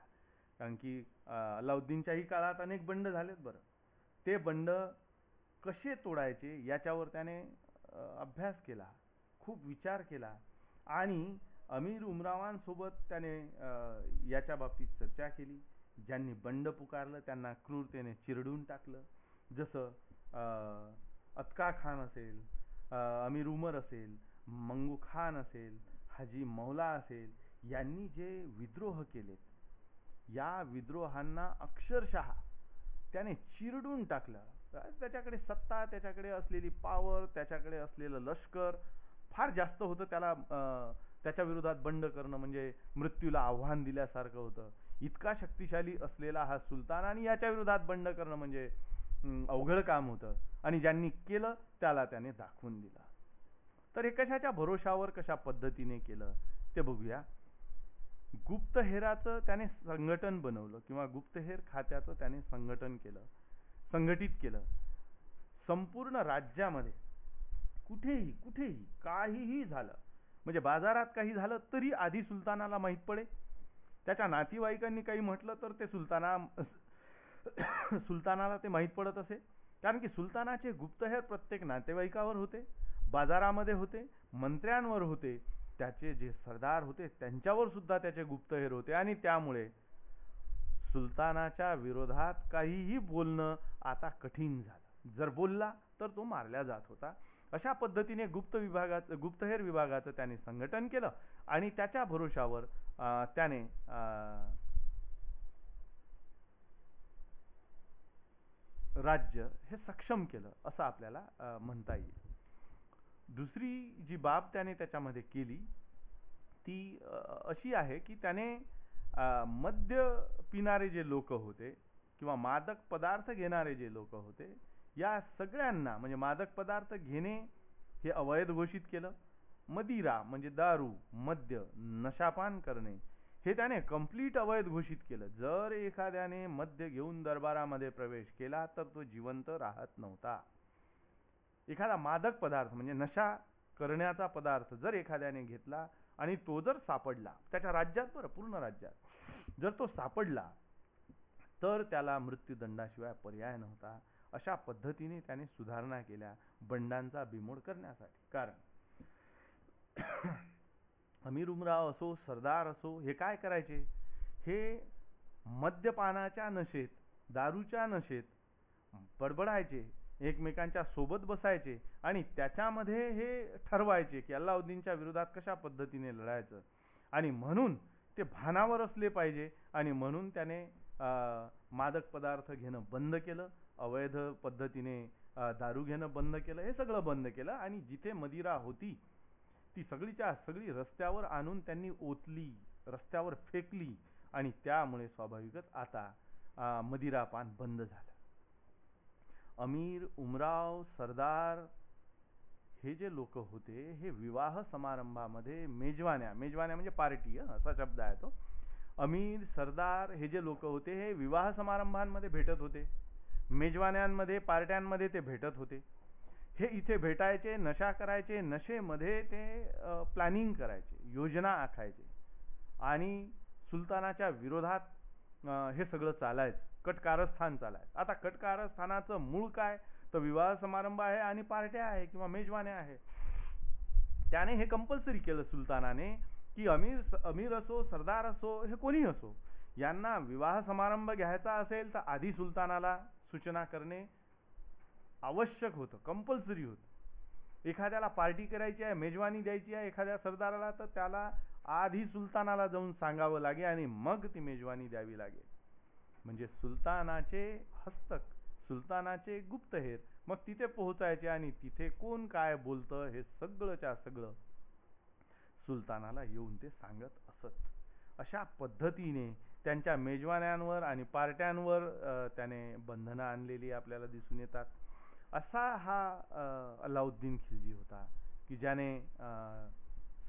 कारण की अल्लाउद्दीनच्याही काळात अनेक बंड झालेत. बरं, ते बंड कसे तोडायचे याच्यावर त्याने अभ्यास केला, खूप विचार केला आणि अमीर उमरावांसोबत त्याने याच्या बाबतीत चर्चा केली. ज्यांनी बंड पुकारलं त्यांना क्रूरतेने चिरडून टाकलं. जसं अतका खान असेल, अमीर उमर असेल, मंगू खान असेल, हाजी मौला असेल, यांनी जे विद्रोह केलेत या विद्रोहांना अक्षरशः त्याने चिरडून टाकलं. त्याच्याकडे सत्ता, त्याच्याकडे असलेली पावर, त्याच्याकडे असलेलं लष्कर फार जास्त होतं. त्याच्या विरोधात बंड करणं म्हणजे मृत्यूला आव्हान दिल्यासारखं होतं. इतका शक्तिशाली असलेला हा सुलतान आणि याच्या विरोधात बंड करणं म्हणजे अवघड काम होतं. आणि ज्यांनी केलं त्याला त्याने दाखवून दिलं. तर हे कशाच्या भरोशावर कशा पद्धतीने केलं ते बघूया. गुप्तहेराचं त्याने संघटन बनवलं किंवा गुप्तहेर खात्याचं त्याने संघटित केलं. संपूर्ण राज्यामध्ये कुठेही काहीही झालं म्हणजे बाजारात काही झालं तरी आधी सुलतानाला माहीत पडे. त्याच्या नातेवाईकांनी काही म्हटलं तर ते सुलतानाला ते माहीत पडत असे. कारण की सुलतानाचे गुप्तहेर प्रत्येक नातेवाईकावर होते, बाजारामध्ये होते, मंत्र्यांवर होते. त्याचे जे सरदार होते त्यांच्यावर सुद्धा त्याचे गुप्तहेर होते आणि त्यामुळे सुलतानाच्या विरोधात काहीही बोलणं आता कठीण झालं. जर बोलला तर तो मारला जात होता. अशा पद्धतीने गुप्तहेर विभागाचं त्याने संघटन केलं आणि त्याच्या भरोशावर त्याने राज्य हे सक्षम केलं असं आपल्याला म्हणता येईल. दुसरी जी बाब त्याने त्याच्यामध्ये केली ती अशी आहे की त्याने मद्य पिणारे जे लोक होते किंवा मादक पदार्थ घेणारे जे लोक होते या सगळ्यांना म्हणजे मादक पदार्थ घेणे हे अवैध घोषित केलं. मदिरा म्हणजे दारू, मद्य, नशापान करणे हे त्याने कंप्लीट अवैध घोषित केलं. जर एखाद्याने मद्य घेऊन दरबारामध्ये प्रवेश केला तर तो जिवंत राहत नव्हता. एखादा मादक पदार्थ म्हणजे नशा करण्याचा पदार्थ जर एखाद्याने घेतला आणि तो जर सापडला त्याच्या राज्यात, बरं पूर्ण राज्यात जर तो सापडला तर त्याला मृत्यूदंडाशिवाय पर्याय नव्हता. अशा पद्धतीने त्याने सुधारणा केल्या बंडांचा बिमोड करण्यासाठी. कारण अमीर उमराव असो, सरदार असो, हे काय करायचे, हे मद्यपानाच्या नशेत, दारूच्या नशेत बडबडायचे, एकमेकांच्या सोबत बसायचे आणि त्याच्यामध्ये हे ठरवायचे की अल्लाउद्दीनच्या विरोधात कशा पद्धतीने लढायचं. आणि म्हणून ते भानावर असले पाहिजे आणि म्हणून त्याने मादक पदार्थ घेणं बंद केलं, अवैध पद्धतीने दारू घेणं बंद केलं, हे सगळं बंद केलं. आणि जिथे मदिरा होती ती सगळीच्या सगळी रस्त्यावर आणून त्यांनी ओतली, रस्त्यावर फेकली आणि त्यामुळे स्वाभाविकच आता मदिरापान बंद झालं. अमीर, उमराव, सरदार हे जे लोक होते हे विवाह समारंभामध्ये मेजवान्या म्हणजे पार्टी, असा शब्द आहे तो. अमीर, सरदार हे जे लोक होते हे विवाह समारंभांमध्ये भेटत होते, मेजवान्यांमध्ये, पार्ट्यांमध्ये ते भेटत होते. हे इथे भेटायचे, नशा करायचे, नशेमध्ये ते प्लॅनिंग करायचे, योजना आखायचे आणि सुलतानाच्या विरोधात हे सगळं चालायचं, कटकारस्थान चालायचं. आता कटकारस्थानाचं मूळ काय तर विवाह समारंभ आहे आणि पार्ट्या आहे किंवा मेजवान्या आहे. त्याने हे कंपल्सरी केलं सुलतानाने की अमीर असो, सरदार असो, हे कोणी असो, यांना विवाह समारंभ घ्यायचा असेल तर आधी सुलतानाला सूचना करणे आवश्यक होतं, कंपल्सरी होतं. एखाद्याला पार्टी करायची आहे, मेजवानी द्यायची आहे एखाद्या सरदाराला तर त्याला आधी सुलतानाला जाऊन सांगावं लागेल आणि मग ती मेजवानी द्यावी लागेल. म्हणजे सुलतानाचे हस्तक, सुलतानाचे गुप्तहेर मग तिथे पोहोचायचे आणि तिथे कोण काय बोलतं हे सगळंच्या सगळं सुलतानाला येऊन ते सांगत असत. अशा पद्धतीने त्यांच्या मेजवान्यांवर आणि पार्ट्यांवर त्याने बंधनं आणलेली आपल्याला दिसून येतात. असा हा अल्लाउद्दीन खिलजी होता की ज्याने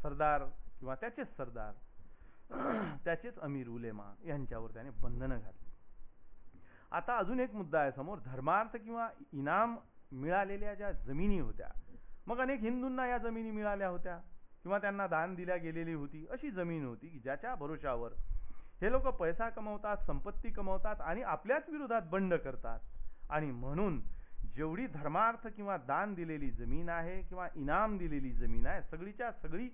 सरदार किंवा त्याचेच सरदार, त्याचेच अमीर उलेमा यांच्यावर त्याने बंधनं घातली. आता अजून एक मुद्दा आहे समोर, धर्मार्थ किंवा इनाम मिळालेल्या ज्या जमिनी होत्या, मग अनेक हिंदूंना या जमिनी मिळाल्या होत्या किंवा त्यांना दान दिल्या गेलेली होती. अशी जमीन होती की ज्याच्या भरोशावर हे लोक पैसा कमवतात, संपत्ती कमवतात आणि आपल्याच विरोधात बंड करतात. आणि म्हणून जेवढी धर्मार्थ किंवा दान दिलेली जमीन आहे किंवा इनाम दिलेली जमीन आहे सगळीच्या सगळी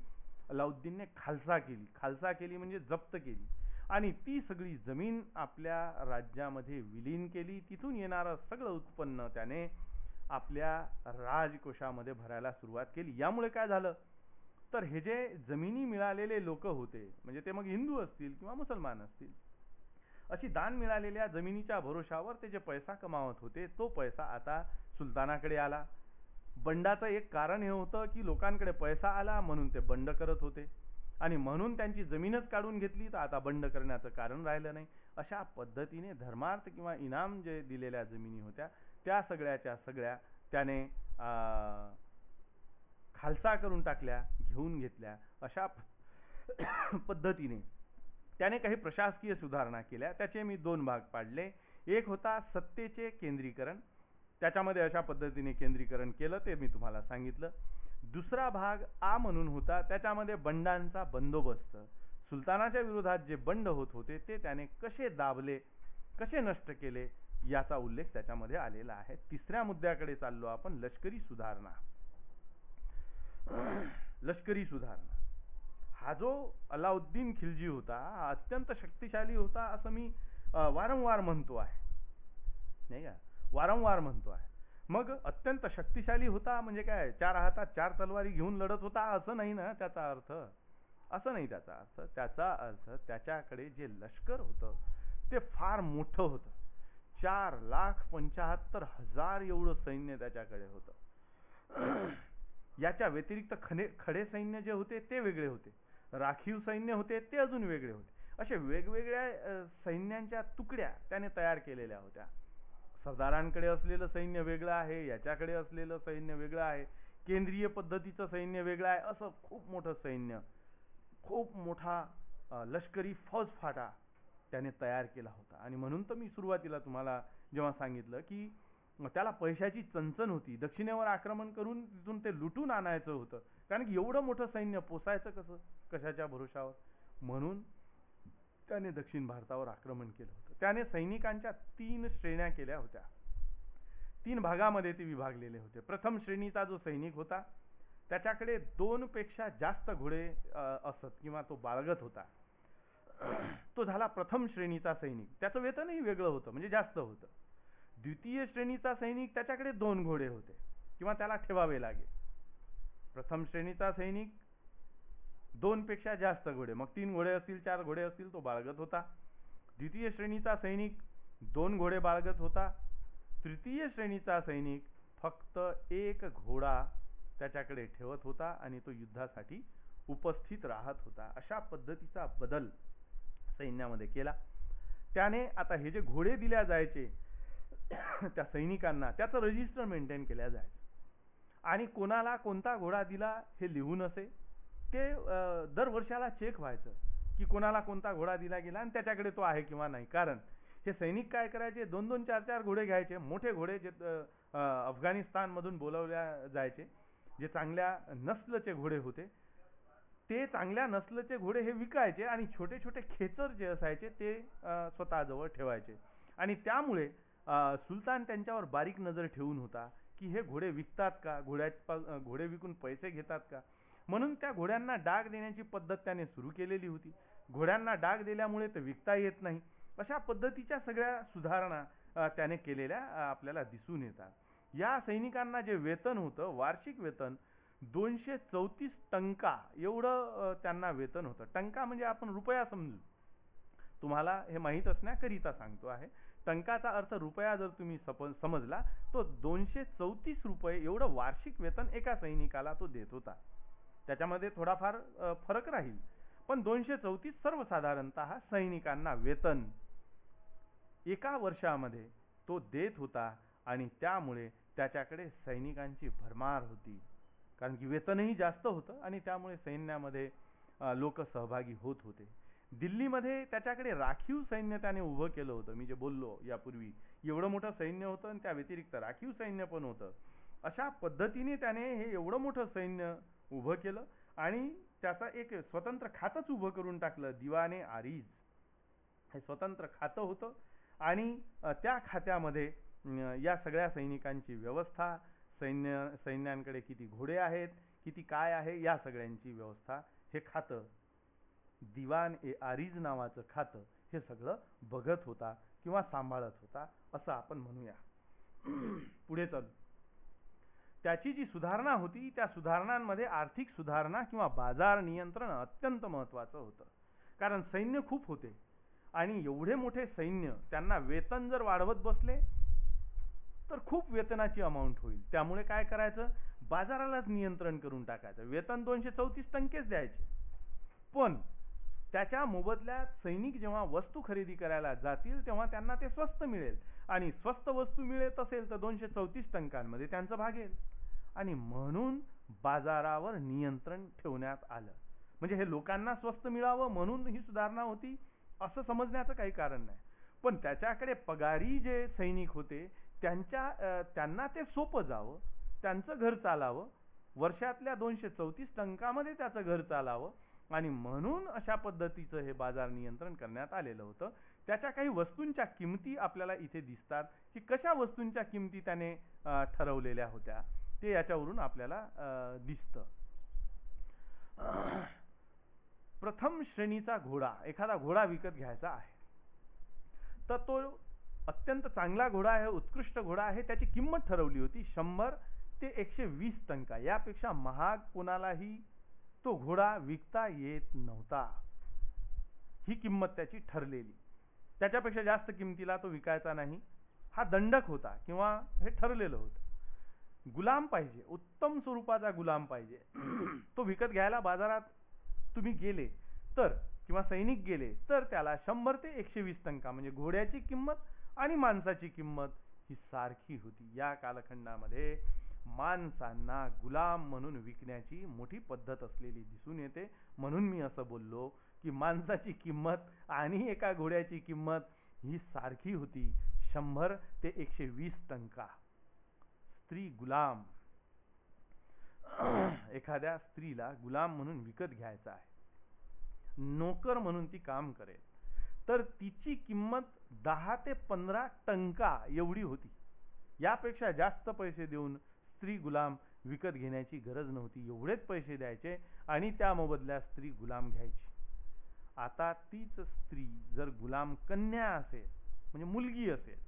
अलाउद्दीनने खालसा केली म्हणजे जप्त केली आणि ती सगळी जमीन आपल्या राज्यामध्ये विलीन केली. तिथून येणारं सगळं उत्पन्न त्याने आपल्या राजकोषामध्ये भरायला सुरुवात केली. यामुळे काय झालं तर हे जे जमिनी मिळालेले लोक होते, म्हणजे ते मग हिंदू असतील किंवा मुसलमान असतील, अशी दान मिळालेल्या जमिनीच्या भरोशावर ते जे पैसा कमावत होते तो पैसा आता सुलतानाकडे आला. बंडाचं एक कारण हे होतं की लोकांकडे पैसा आला म्हणून ते बंड करत होते आणि म्हणून त्यांची जमीनच काढून घेतली तर आता बंड करण्याचं कारण राहिलं नाही. अशा पद्धतीने धर्मार्थ किंवा इनाम जे दिलेल्या जमिनी होत्या त्या सगळ्याच्या सगळ्या त्याने खालसा करून टाकल्या, घेऊन घेतल्या. अशा पद्धतीने त्याने काही प्रशासकीय सुधारणा केल्या. त्याचे मी दोन भाग पाडले. एक होता सत्तेचे केंद्रीकरण, त्याच्यामध्ये अशा पद्धतीने केंद्रीकरण केलं ते मी तुम्हाला सांगितलं. दुसरा भाग आ म्हणून होता, त्याच्यामध्ये बंडांचा बंदोबस्त, सुलतानाच्या विरोधात जे बंड होत होते ते त्याने कसे दाबले, कसे नष्ट केले याचा उल्लेख त्याच्यामध्ये आलेला आहे. तिसऱ्या मुद्द्याकडे चाललो आपण, लष्करी सुधारणा. लष्करी सुधारणा हा जो अलाउद्दीन खिलजी होता हा अत्यंत शक्तिशाली होता असं मी वारंवार म्हणतो आहे, नाही का, वारंवार म्हणतो आहे. मग अत्यंत शक्तिशाली होता म्हणजे काय, 4 हातात 4 तलवारी घेऊन लढत होता असं नाही ना त्याचा अर्थ. असं नाही त्याचा अर्थ. त्याचा अर्थ त्याच्याकडे जे लष्कर होतं ते फार मोठं होतं. 4,75,000 एवढं सैन्य त्याच्याकडे होतं. याच्या व्यतिरिक्त खडे सैन्य जे होते ते वेगळे होते, राखीव सैन्य होते ते अजून वेगळे होते. असे वेगवेगळ्या सैन्यांच्या तुकड्या त्याने तयार केलेल्या होत्या. सरदारांकडे असलेलं सैन्य वेगळं आहे, याच्याकडे असलेलं सैन्य वेगळं आहे, केंद्रीय पद्धतीचं सैन्य वेगळं आहे. असं खूप मोठं सैन्य, खूप मोठा लष्करी फौजफाटा त्याने तयार केला होता. आणि म्हणून तर मी सुरुवातीला तुम्हाला जेव्हा सांगितलं की त्याला पैशाची चणचण होती, दक्षिणेवर आक्रमण करून तिथून ते लुटून आणायचं होतं, कारण की एवढं मोठं सैन्य पोसायचं कसं, कशाच्या भरोशावर. म्हणून त्याने दक्षिण भारतावर आक्रमण केलं होतं. त्याने सैनिकांच्या 3 श्रेण्या केल्या होत्या, 3 भागामध्ये ते विभागलेले होते. प्रथम श्रेणीचा जो सैनिक होता त्याच्याकडे 2 पेक्षा जास्त घोडे असत किंवा तो बाळगत होता, तो झाला प्रथम श्रेणीचा सैनिक. त्याचं वेतनही वेगळं होतं, म्हणजे जास्त होतं. द्वितीय श्रेणीचा सैनिक त्याच्याकडे 2 घोडे होते किंवा त्याला ठेवावे लागेल. प्रथम श्रेणीचा सैनिक 2 पेक्षा जास्त घोडे, मग 3 घोडे असतील 4 घोडे असतील, तो बाळगत होता. द्वितीय श्रेणीचा सैनिक 2 घोडे बाळगत होता. तृतीय श्रेणीचा सैनिक फक्त 1 घोडा त्याच्याकडे ठेवत होता आणि तो युद्धासाठी उपस्थित राहत होता. अशा पद्धतीचा बदल सैन्यामध्ये केला त्याने. आता हे जे घोडे दिल्या जायचे त्या सैनिकांना, त्याचं रजिस्टर मेंटेन केल्या जायचं आणि कोणाला कोणता घोडा दिला हे लिहून असे ते दर वर्षाला चेक व्हायचं की कोणाला कोणता घोडा दिला गेला आणि त्याच्याकडे तो आहे किंवा नाही. कारण हे सैनिक काय करायचे, 2-2, 4-4 घोडे घ्यायचे, मोठे घोडे जे अफगाणिस्तानमधून बोलवल्या जायचे, जे चांगल्या नस्लचे घोडे होते, ते चांगल्या नस्लचे घोडे हे विकायचे आणि छोटे छोटे खेचर जे असायचे ते स्वतःजवळ ठेवायचे. आणि त्यामुळे सुलतान त्यांच्यावर बारीक नजर ठेवून होता की हे घोडे विकतात का, घोडे विकून पैसे घेतात का. म्हणून त्या घोड्यांना डाग देण्याची पद्धत त्याने सुरू केलेली होती. घोड्यांना डाग दिल्यामुळे ते विकता येत नाही. अशा पद्धतीच्या सगळ्या सुधारणा त्याने केलेल्या आपल्याला दिसून येतात. या सैनिकांना जे वेतन होतं, वार्षिक वेतन 234 टंका एवढं त्यांना वेतन होतं. टंका म्हणजे आपण रुपया समजू, तुम्हाला हे माहीत असण्याकरिता सांगतो आहे. टंकाचा अर्थ रुपया जर तुम्ही समजला तो 234 रुपये एवढं वार्षिक वेतन एका सैनिकाला तो देत होता. त्याच्यामध्ये थोडाफार फरक राहील, पण 234 सर्वसाधारणतः सैनिकांना वेतन एका वर्षामध्ये तो देत होता. आणि त्यामुळे त्याच्याकडे सैनिकांची भरमार होती, कारण की वेतनही जास्त होतं आणि त्यामुळे सैन्यामध्ये लोक सहभागी होत होते. दिल्लीमध्ये त्याच्याकडे राखीव सैन्य त्याने उभं केलं होतं. मी जे बोललो यापूर्वी, एवढं मोठं सैन्य होतं आणि त्या व्यतिरिक्त राखीव सैन्य पण होतं. अशा पद्धतीने त्याने हे एवढं मोठं सैन्य उभं केलं आणि त्याचा एक स्वतंत्र खातंच उभं करून टाकलं, दिवाने आरीज हे स्वतंत्र खातं होतं. आणि त्या खात्यामध्ये या सगळ्या सैनिकांची व्यवस्था, सैन्यांकडे किती घोडे आहेत, किती काय आहे, या सगळ्यांची व्यवस्था हे खातं, दिवान ए आरीज नावाचं खातं हे सगळं बघत होता किंवा सांभाळत होता असं आपण म्हणूया. पुढे चालू. त्याची जी सुधारणा होती त्या सुधारणांमध्ये आर्थिक सुधारणा किंवा बाजार नियंत्रण अत्यंत महत्त्वाचं होतं. कारण सैन्य खूप होते आणि एवढे मोठे सैन्य, त्यांना वेतन जर वाढवत बसले तर खूप वेतनाची अमाऊंट होईल. त्यामुळे काय करायचं, बाजारालाच नियंत्रण करून टाकायचं. वेतन 234 टंकेच द्यायचे, पण त्याच्या मोबदल्यात सैनिक जेव्हा वस्तू खरेदी करायला जातील तेव्हा त्यांना ते स्वस्त मिळेल आणि स्वस्त वस्तू मिळत असेल तर 234 टंकांमध्ये त्यांचं भागेल. आणि म्हणून बाजारावर नियंत्रण ठेवण्यात आलं. म्हणजे हे लोकांना स्वस्त मिळावं म्हणून ही सुधारणा होती असं समजण्याचं काही कारण नाही. पण त्याच्याकडे पगारी जे सैनिक होते त्यांना ते सोपं जावं, त्यांचं घर चालावं, वर्षातल्या 234 टंकामध्ये त्याचं घर चालावं, आणि म्हणून अशा पद्धतीचं हे बाजार नियंत्रण करण्यात आलेलं होतं. त्याच्या काही वस्तूंच्या किमती आपल्याला इथे दिसतात की कशा वस्तूंच्या किमती त्याने ठरवलेल्या होत्या ते याच्यावरून आपल्याला दिसतं. प्रथम श्रेणीचा घोडा, एखादा घोडा विकत घ्यायचा आहे, तर तो अत्यंत चांगला घोडा आहे, उत्कृष्ट घोडा आहे, त्याची किंमत ठरवली होती 100 ते 120 टंका. यापेक्षा महाग कोणालाही तो घोडा विकता येत नव्हता. ही किंमत त्याची ठरलेली. त्याच्यापेक्षा जास्त किमतीला तो विकायचा नाही. हा दंडक होता किंवा हे ठरलेलं होतं. गुलाम पाहिजे, उत्तम स्वरूपाचा गुलाम पाहिजे. तो विकत घ्यायला बाजारात तुम्ही गेले तर, किंवा सैनिक गेले तर, त्याला 100 ते 120 टंका म्हणजे घोड्याची किंमत आणि माणसाची किंमत ही सारखी होती. या कालखंडामध्ये माणसांना गुलाम म्हणून विकण्याची मोठी पद्धत असलेली दिसून येते. म्हणून मी असं बोललो की माणसाची किंमत आणि एका घोड्याची किंमत ही सारखी होती, 100 ते 120 टंका. स्त्री गुलाम, एखाद्या स्त्रीला गुलाम म्हणून विकत घ्यायचा आहे, नोकर म्हणून ती काम करेल, तर तिची किंमत 10 ते 15 टंका एवढी होती. यापेक्षा जास्त पैसे देऊन स्त्री गुलाम विकत घेण्याची गरज नव्हती. एवढेच पैसे द्यायचे आणि त्या मोबदल्यात स्त्री गुलाम घ्यायची. आता तीच स्त्री जर गुलाम कन्या असेल, म्हणजे मुलगी असेल,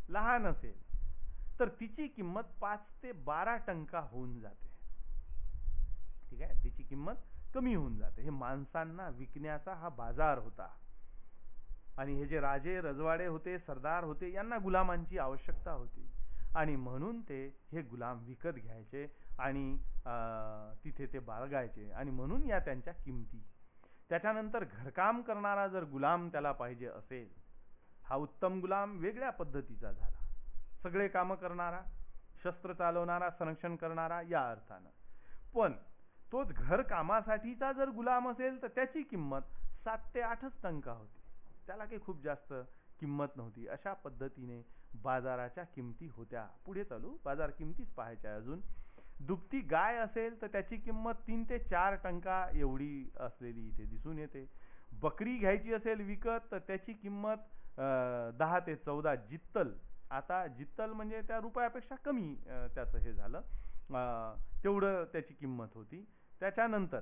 लहान असेल, तर तिची किंमत 5 ते 12 टंका होऊन जाते. ठीक आहे, तिची किंमत कमी होऊन जाते. हे माणसांना विकण्याचा हा बाजार होता. आणि हे जे राजे रजवाडे होते, सरदार होते, यांना गुलामांची आवश्यकता होती आणि म्हणून ते हे गुलाम विकत घ्यायचे आणि तिथे ते बाळगायचे आणि म्हणून या त्यांच्या किमती. त्याच्यानंतर घरकाम करणारा जर गुलाम त्याला पाहिजे असेल, हा उत्तम गुलाम वेगळ्या पद्धतीचा झाला. सगळे कामं करणारा, शस्त्र चालवणारा, संरक्षण करणारा या अर्थानं. पण तोच घर कामासाठीचा जर गुलाम असेल तर त्याची किंमत 7 ते 8 टंका होती. त्याला काही खूप जास्त किंमत नव्हती. अशा पद्धतीने बाजाराच्या किमती होत्या. पुढे चालू, बाजार किमतीच पाहायच्या अजून. दुभती गाय असेल तर त्याची किंमत 3 ते 4 टंका एवढी असलेली इथे दिसून येते. बकरी घ्यायची असेल विकत तर त्याची किंमत 10 ते 14 जित्तल. आता जित्तल म्हणजे त्या रुपयापेक्षा कमी त्याचं हे झालं, तेवढं त्याची किंमत होती. त्याच्यानंतर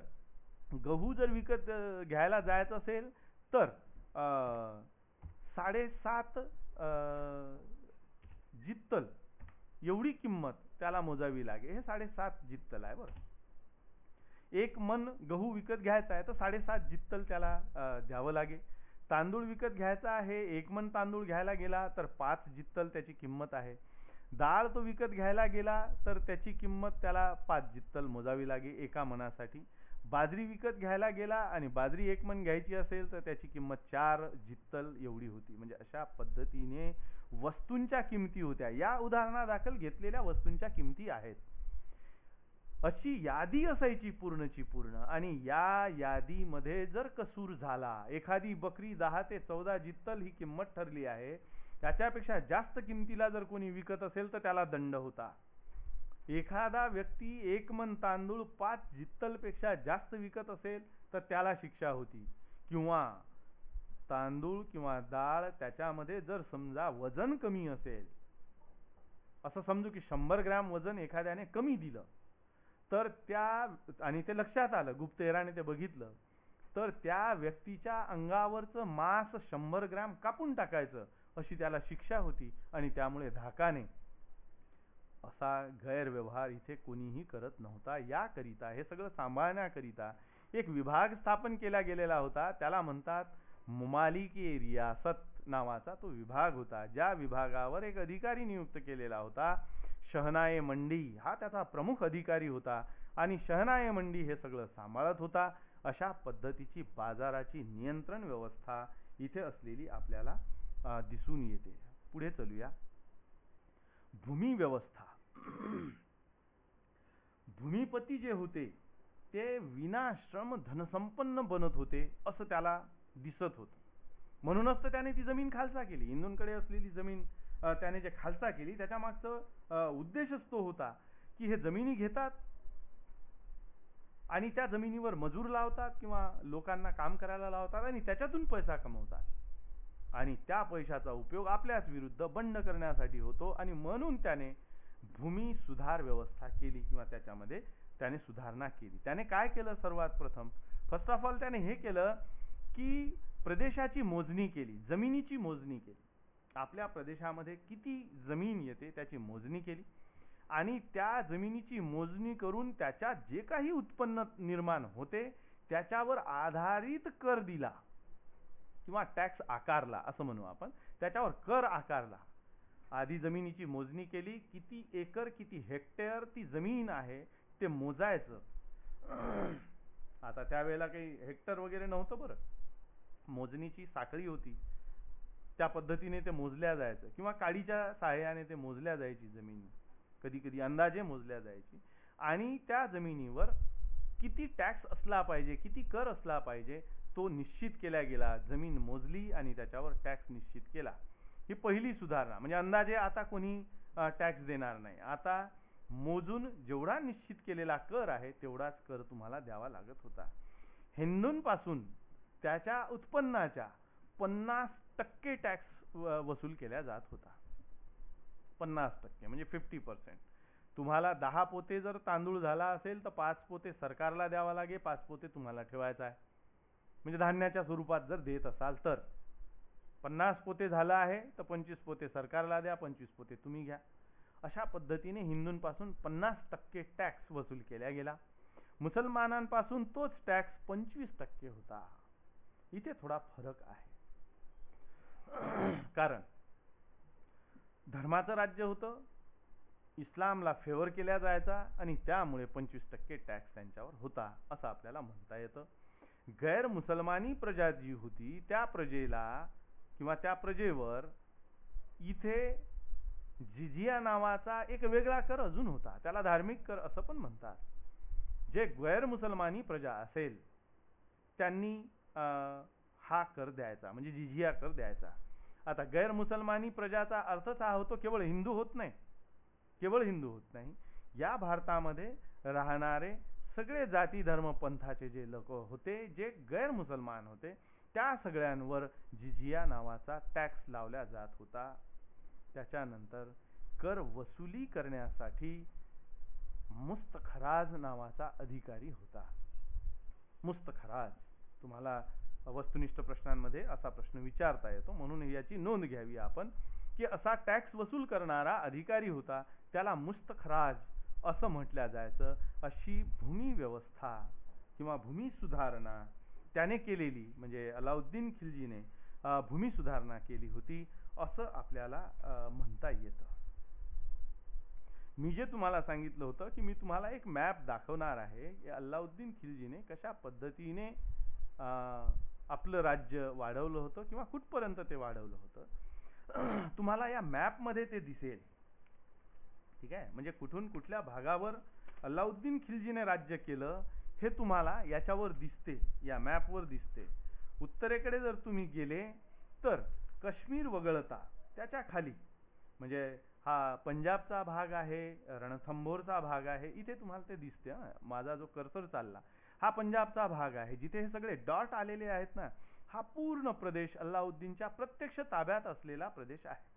गहू जर विकत घ्यायला जायचं असेल तर 7.5 जित्तल एवढी किंमत त्याला मोजावी लागे. हे 7.5 जित्तल आहे बरं. 1 मन गहू विकत घ्यायचा आहे तर 7.5 जित्तल त्याला द्यावं लागे. तांदूळ विकत घ्यायचा आहे, 1 मन तांदूळ घ्यायला गेला तर 5 जित्तल त्याची किंमत आहे. डाळ तो विकत घ्यायला गेला तर त्याची किंमत त्याला 5 जित्तल मोजावी लागे एका मनासाठी. बाजरी विकत घ्यायला गेला आणि बाजरी 1 मन घ्यायची असेल तर त्याची किंमत 4 जित्तल एवढी होती. म्हणजे अशा पद्धतीने वस्तूंच्या किमती होत्या. या उदाहरणादाखल घेतलेल्या वस्तूंच्या किमती आहेत. अशी यादी असायची पूर्णची पूर्ण. आणि या यादीमध्ये जर कसूर झाला, एखादी बकरी 10 ते 14 जित्तल ही किंमत ठरली आहे, त्याच्यापेक्षा जास्त किमतीला जर कोणी विकत असेल तर त्याला दंड होता. एखादा व्यक्ती 1 मन तांदूळ 5 जित्तलपेक्षा जास्त विकत असेल तर त्याला शिक्षा होती. किंवा तांदूळ किंवा डाळ त्याच्यामध्ये जर समजा वजन कमी असेल, असं समजू की 100 ग्रॅम वजन एखाद्याने कमी दिलं, तर त्या आणि ते लक्षात आलं, गुप्तहेराने ते बघितलं, तर त्या व्यक्तीच्या अंगावरचं मांस 100 ग्रॅम कापून टाकायचं अशी त्याला शिक्षा होती. आणि त्यामुळे धाकाने असा गैरव्यवहार इथे कोणीही करत नव्हता. याकरिता, हे सगळं सांभाळण्याकरिता एक विभाग स्थापन केला गेलेला होता. त्याला म्हणतात मुमालिके रियासत नावाचा तो विभाग होता. ज्या विभागावर एक अधिकारी नियुक्त केलेला होता. शहनाये मंडी हा त्याचा प्रमुख अधिकारी होता आणि शहनाये मंडी हे सगळं सांभाळत होता. अशा पद्धतीची बाजाराची नियंत्रण व्यवस्था इथे असलेली आपल्याला दिसून येते. पुढे चलूया. भूमी व्यवस्था. भूमिपती जे होते ते विनाश्रम धनसंपन्न बनत होते असं त्याला दिसत होतं. म्हणूनच तर त्याने ती जमीन खालसा केली. हिंदूंकडे असलेली जमीन त्याने जे खालसा केली त्याच्या मागचा उद्देशच तो होता की हे जमिनी घेतात आणि त्या जमिनीवर मजूर लावतात किंवा लोकांना काम करायला लावतात आणि त्याच्यातून पैसा कमवतात आणि त्या पैशाचा उपयोग आपल्याच विरुद्ध बंड करण्यासाठी होतो. आणि म्हणून त्याने भूमी सुधार व्यवस्था केली किंवा त्याच्यामध्ये त्याने सुधारणा केली. त्याने काय केलं? सर्वात प्रथम फर्स्ट ऑफ ऑल त्याने हे केलं की प्रदेशाची मोजणी केली, जमिनीची मोजणी केली. आपल्या प्रदेशामध्ये किती जमीन येते त्याची मोजणी केली आणि त्या जमिनीची मोजणी करून त्याच्यात जे काही उत्पन्न निर्माण होते त्याच्यावर आधारित कर दिला किंवा टॅक्स आकारला असं म्हणू आपण. त्याच्यावर कर आकारला. आधी जमिनीची मोजणी केली, किती एकर किती हेक्टर ती जमीन आहे ते मोजायचं. आता त्यावेळेला काही हेक्टर वगैरे नव्हतं बरं, मोजणीची साखळी होती, त्या पद्धतीने ते मोजल्या जायचं किंवा काडीच्या सहाय्याने ते मोजल्या जायची जमीन, कधी कधी अंदाजे मोजल्या जायची. आणि त्या जमिनीवर किती टॅक्स असला पाहिजे, किती कर असला पाहिजे तो निश्चित केला गेला. जमीन मोजली आणि त्याच्यावर टॅक्स निश्चित केला. ही पहिली सुधारणा. म्हणजे अंदाजे आता कोणी टॅक्स देणार नाही. आता मोजून जेवढा निश्चित केलेला कर आहे तेवढाच कर तुम्हाला द्यावा लागत होता. हिंदूंपासून त्याच्या उत्पन्नाच्या 50% टॅक्स वसूल केला जात होता. 50% म्हणजे 50%. तुम्हाला 10 पोते जर तांदूळ झाला असेल तर 5 पोते सरकारला द्यावा लागे, 5 पोते तुम्हाला ठेवायचा आहे. म्हणजे धान्याच्या स्वरूपात जर देत असाल तर 50 पोते झाला आहे तर 25 पोते सरकारला द्या, 25 पोते तुम्ही घ्या. अशा पद्धतीने हिंदूंपासून 50% टॅक्स वसूल केला गेला. मुसलमानांपासून तोच टॅक्स 25% होता. इथे थोडा फरक आहे. कारण धर्माचं राज्य होतं, इस्लामला फेवर केला जायचा आणि त्यामुळे 25% टॅक्स त्यांच्यावर होता असं आपल्याला म्हणता येतं. गैर मुसलमानी प्रजा जी होती त्या प्रजेला किंवा त्या प्रजेवर इथे जिजिया नावाचा एक वेगळा कर अजून होता. त्याला धार्मिक कर असं पण म्हणतात. जे गैर मुसलमानी प्रजा असेल त्यांनी हा कर द्यायचा, म्हणजे जिजिया कर द्यायचा. आता गैर मुसलमानी प्रजाचा अर्थच हा होतो केवळ हिंदू होत नाही, केवळ हिंदू होत नाही. या भारतामध्ये राहणारे सगळे जाती धर्म पंथाचे जे लोक होते, जे गैर मुसलमान होते, त्या सगळ्यांवर जिजिया नावाचा टॅक्स लावला जात होता. त्याच्यानंतर कर वसुली करण्यासाठी मुस्तखराज नावाचा अधिकारी होता. मुस्तखराज तुम्हाला वस्तुनिष्ठ प्रश्नांमध्ये असा प्रश्न विचारता येतो, म्हणून याची नोंद घ्यावी आपण की असा टॅक्स वसूल करणारा अधिकारी होता, त्याला मुस्तखराज असं म्हटलं जायचं. अशी भूमी व्यवस्था किंवा भूमी सुधारणा त्याने केलेली, म्हणजे अलाउद्दीन खिलजीने भूमी सुधारणा केली होती असं आपल्याला म्हणता येतं. मी जे तुम्हाला सांगितलं होतं की मी तुम्हाला एक मॅप दाखवणार आहे की अलाउद्दीन खिलजीने कशा पद्धतीने आपलं राज्य वाढवलं होतं किंवा कुठपर्यंत ते वाढवलं होतं. तुम्हाला या मॅपमध्ये ते दिसेल. ठीक आहे, म्हणजे कुठून कुठल्या भागावर अलाउद्दीन खिलजीने राज्य केलं हे तुम्हाला याच्यावर दिसते, या मॅपवर दिसते. उत्तरेकडे जर तुम्ही गेले तर काश्मीर वगळता त्याच्या खाली, म्हणजे हा पंजाबचा भाग आहे, रणथंबोरचा भाग आहे, इथे तुम्हाला ते दिसते. माझा जो कर्सर चालला हा पंजाबचा भाग आहे. जिथे हे सगळे डॉट आलेले आहेत ना, हा पूर्ण प्रदेश अल्लाउद्दीनच्या प्रत्यक्ष ताब्यात असलेला प्रदेश आहे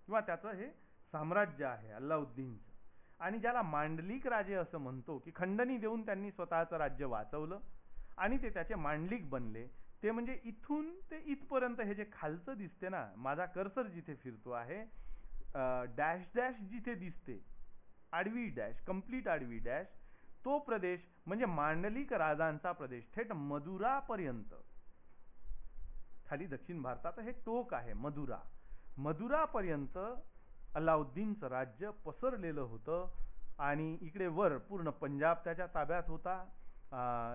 किंवा त्याचं हे साम्राज्य आहे अल्लाउद्दीनचं. आणि ज्याला मांडलिक राजे असं म्हणतो की खंडणी देऊन त्यांनी स्वतःचं राज्य वाचवलं आणि ते त्याचे मांडलिक बनले. ते म्हणजे इथून ते इथपर्यंत हे जे खालचं दिसते ना, माझा कर्सर जिथे फिरतो आहे, डॅश डॅश जिथे दिसते, आडवी डॅश, कंप्लीट आडवी डॅश, तो प्रदेश म्हणजे मांडलिक राजांचा प्रदेश. थेट मदुरापर्यंत, खाली दक्षिण भारताचं हे टोक आहे मदुरा. मदुरापर्यंत अलाउद्दीनचं राज्य पसरलेलं होतं. आणि इकडे वर पूर्ण पंजाब त्याच्या ताब्यात होता.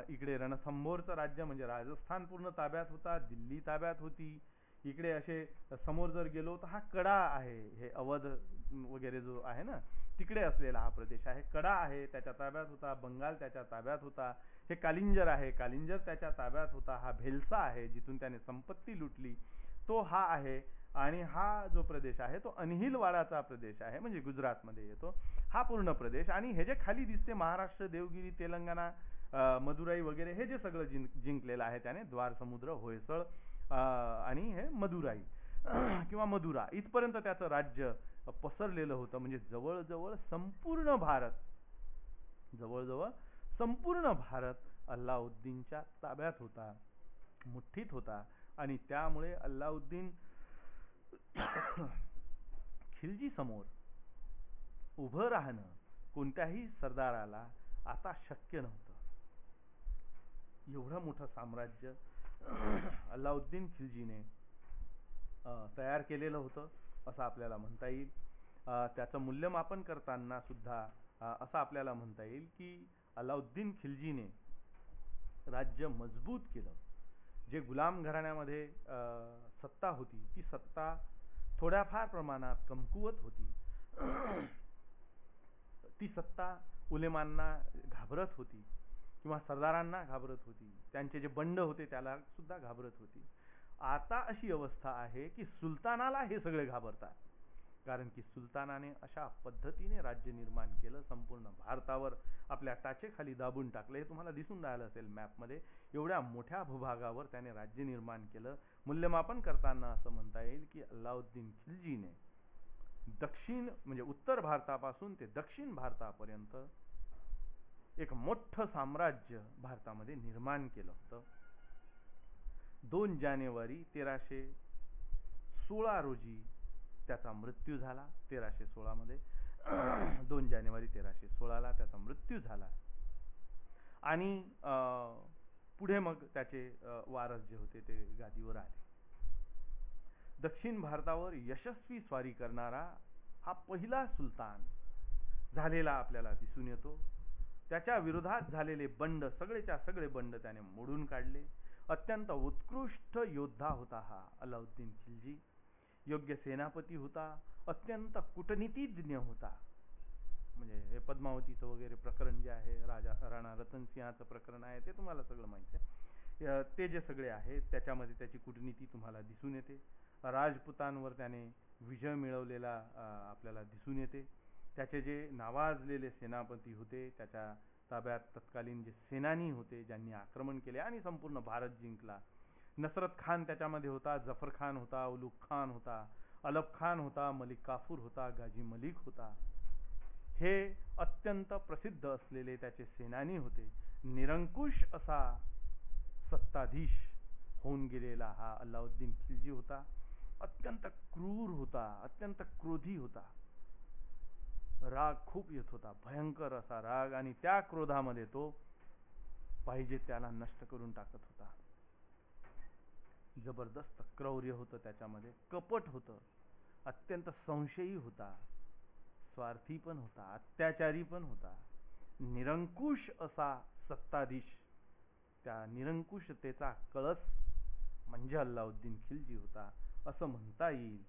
इकडे रणथंबोरचं राज्य म्हणजे राजस्थान पूर्ण ताब्यात होता, दिल्ली ताब्यात होती. इकडे असे समोर जर गेलो तर हा कडा आहे, हे अवध वगैरे जो आहे ना तिकडे असलेला हा प्रदेश आहे. कडा आहे त्याच्या ताब्यात होता, बंगाल त्याच्या ताब्यात होता. हे कालिंजर आहे, कालिंजर त्याच्या ताब्यात होता. हा भेलसा आहे जिथून त्याने संपत्ती लुटली, तो हा आहे. आणि हा जो प्रदेश आहे तो अनहिलवाडाचा प्रदेश आहे, म्हणजे गुजरातमध्ये येतो हा पूर्ण प्रदेश. आणि हे जे खाली दिसते महाराष्ट्र, देवगिरी, तेलंगणा, मदुराई वगैरे, हे जे सगळं जिंकलेलं आहे त्याने, द्वार समुद्र, होयसळ आणि हे मदुराई किंवा मदुरा, इथपर्यंत त्याचं राज्य पसरलेलं होतं. म्हणजे जवळजवळ संपूर्ण भारत, जवळजवळ संपूर्ण भारत अल्लाउद्दीनच्या ताब्यात होता, मुठ्ठीत होता. आणि त्यामुळे अल्लाउद्दीन खिलजी समोर उभं राहणं कोणत्याही सरदाराला आता शक्य नव्हतं. एवढं मोठं साम्राज्य अल्लाउद्दीन खिलजीने तयार केलेलं होतं असं आपल्याला म्हणता येईल. त्याचं मूल्यमापन करताना सुद्धा असं आपल्याला म्हणता येईल की अल्लाउद्दीन खिलजीने राज्य मजबूत केलं. जे गुलाम घराण्यामध्ये सत्ता होती ती सत्ता थोड्याफार प्रमाणात कमकुवत होती. ती सत्ता उलेमांना घाबरत होती किंवा सरदारांना घाबरत होती, त्यांचे जे बंड होते त्याला सुद्धा घाबरत होती. आता अशी अवस्था आहे की सुलतानाला हे सगळे घाबरतात, कारण की सुलतानाने अशा पद्धतीने राज्य निर्माण केलं, संपूर्ण भारतावर आपल्या टाचेखाली दाबून टाकलं. हे तुम्हाला दिसून राहिलं असेल मॅपमध्ये. एवढ्या मोठ्या भूभागावर त्याने राज्य निर्माण केलं. मूल्यमापन करताना असं म्हणता येईल की अल्लाउद्दीन खिलजीने दक्षिण म्हणजे उत्तर भारतापासून ते दक्षिण भारतापर्यंत एक मोठं साम्राज्य भारतामध्ये निर्माण केलं होतं. 2 जानेवारी 1316 रोजी त्याचा मृत्यू झाला. 1316 मध्ये 2 जानेवारी 1316ला त्याचा मृत्यू झाला. आणि पुढे मग त्याचे वारस जे होते ते गादीवर आले. दक्षिण भारतावर यशस्वी स्वारी करणारा हा पहिला सुलतान झालेला आपल्याला दिसून येतो. त्याच्या विरोधात झालेले बंड सगळेच्या सगळे बंड त्याने मोडून काढले. अत्यंत उत्कृष्ट योद्धा होता हा अल्लाउद्दीन खिलजी. योग्य सेनापती होता, अत्यंत कूटनीतिज्ञ होता. म्हणजे हे पद्मावतीचं वगैरे प्रकरण जे आहे, राणा रतनसिंहाचं प्रकरण आहे, ते तुम्हाला सगळं माहिती आहे. ते जे सगळे आहे त्याच्यामध्ये त्याची कूटनीती तुम्हाला दिसून येते. राजपुतांवर त्याने विजय मिळवलेला आपल्याला दिसून येते. त्याचे जे नावाजलेले सेनापती होते, त्याच्या ताब्यात तत्कालीन जे सेनानी होते ज्यांनी आक्रमण केले आणि संपूर्ण भारत जिंकला. नसरत खान त्याच्यामध्ये होता, जफर खान होता, उलुग खान होता, अलब खान होता, मलिक काफूर होता, गाजी मलिक होता. हे अत्यंत प्रसिद्ध असलेले त्याचे सेनानी होते. निरंकुश असा सत्ताधीश होऊन गेलेला हा अल्लाउद्दीन खिलजी होता. अत्यंत क्रूर होता, अत्यंत क्रोधी होता. राग खूप येत होता, भयंकर असा राग. आणि त्या क्रोधामध्ये तो पाहिजे त्याला नष्ट करून टाकत होता. जबरदस्त क्रौर्य होतं त्याच्यामध्ये, कपट होतं, अत्यंत संशयी होता, स्वार्थी पण होता, अत्याचारी पण होता. निरंकुश असा सत्ताधीश, त्या निरंकुशतेचा कळस म्हणजे अल्लाउद्दीन खिलजी होता असं म्हणता येईल.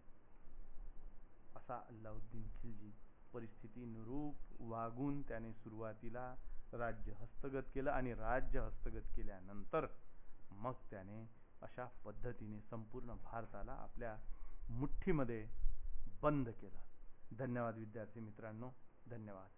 असा अल्लाउद्दीन खिलजी परिस्थितीनुरूप वागून त्याने सुरुवातीला राज्य हस्तगत केलं आणि राज्य हस्तगत केल्यानंतर मग त्याने अशा पद्धतीने संपूर्ण भारताला आपल्या मुठ्ठीमध्ये बंद केलं. धन्यवाद विद्यार्थी मित्रांनो, धन्यवाद.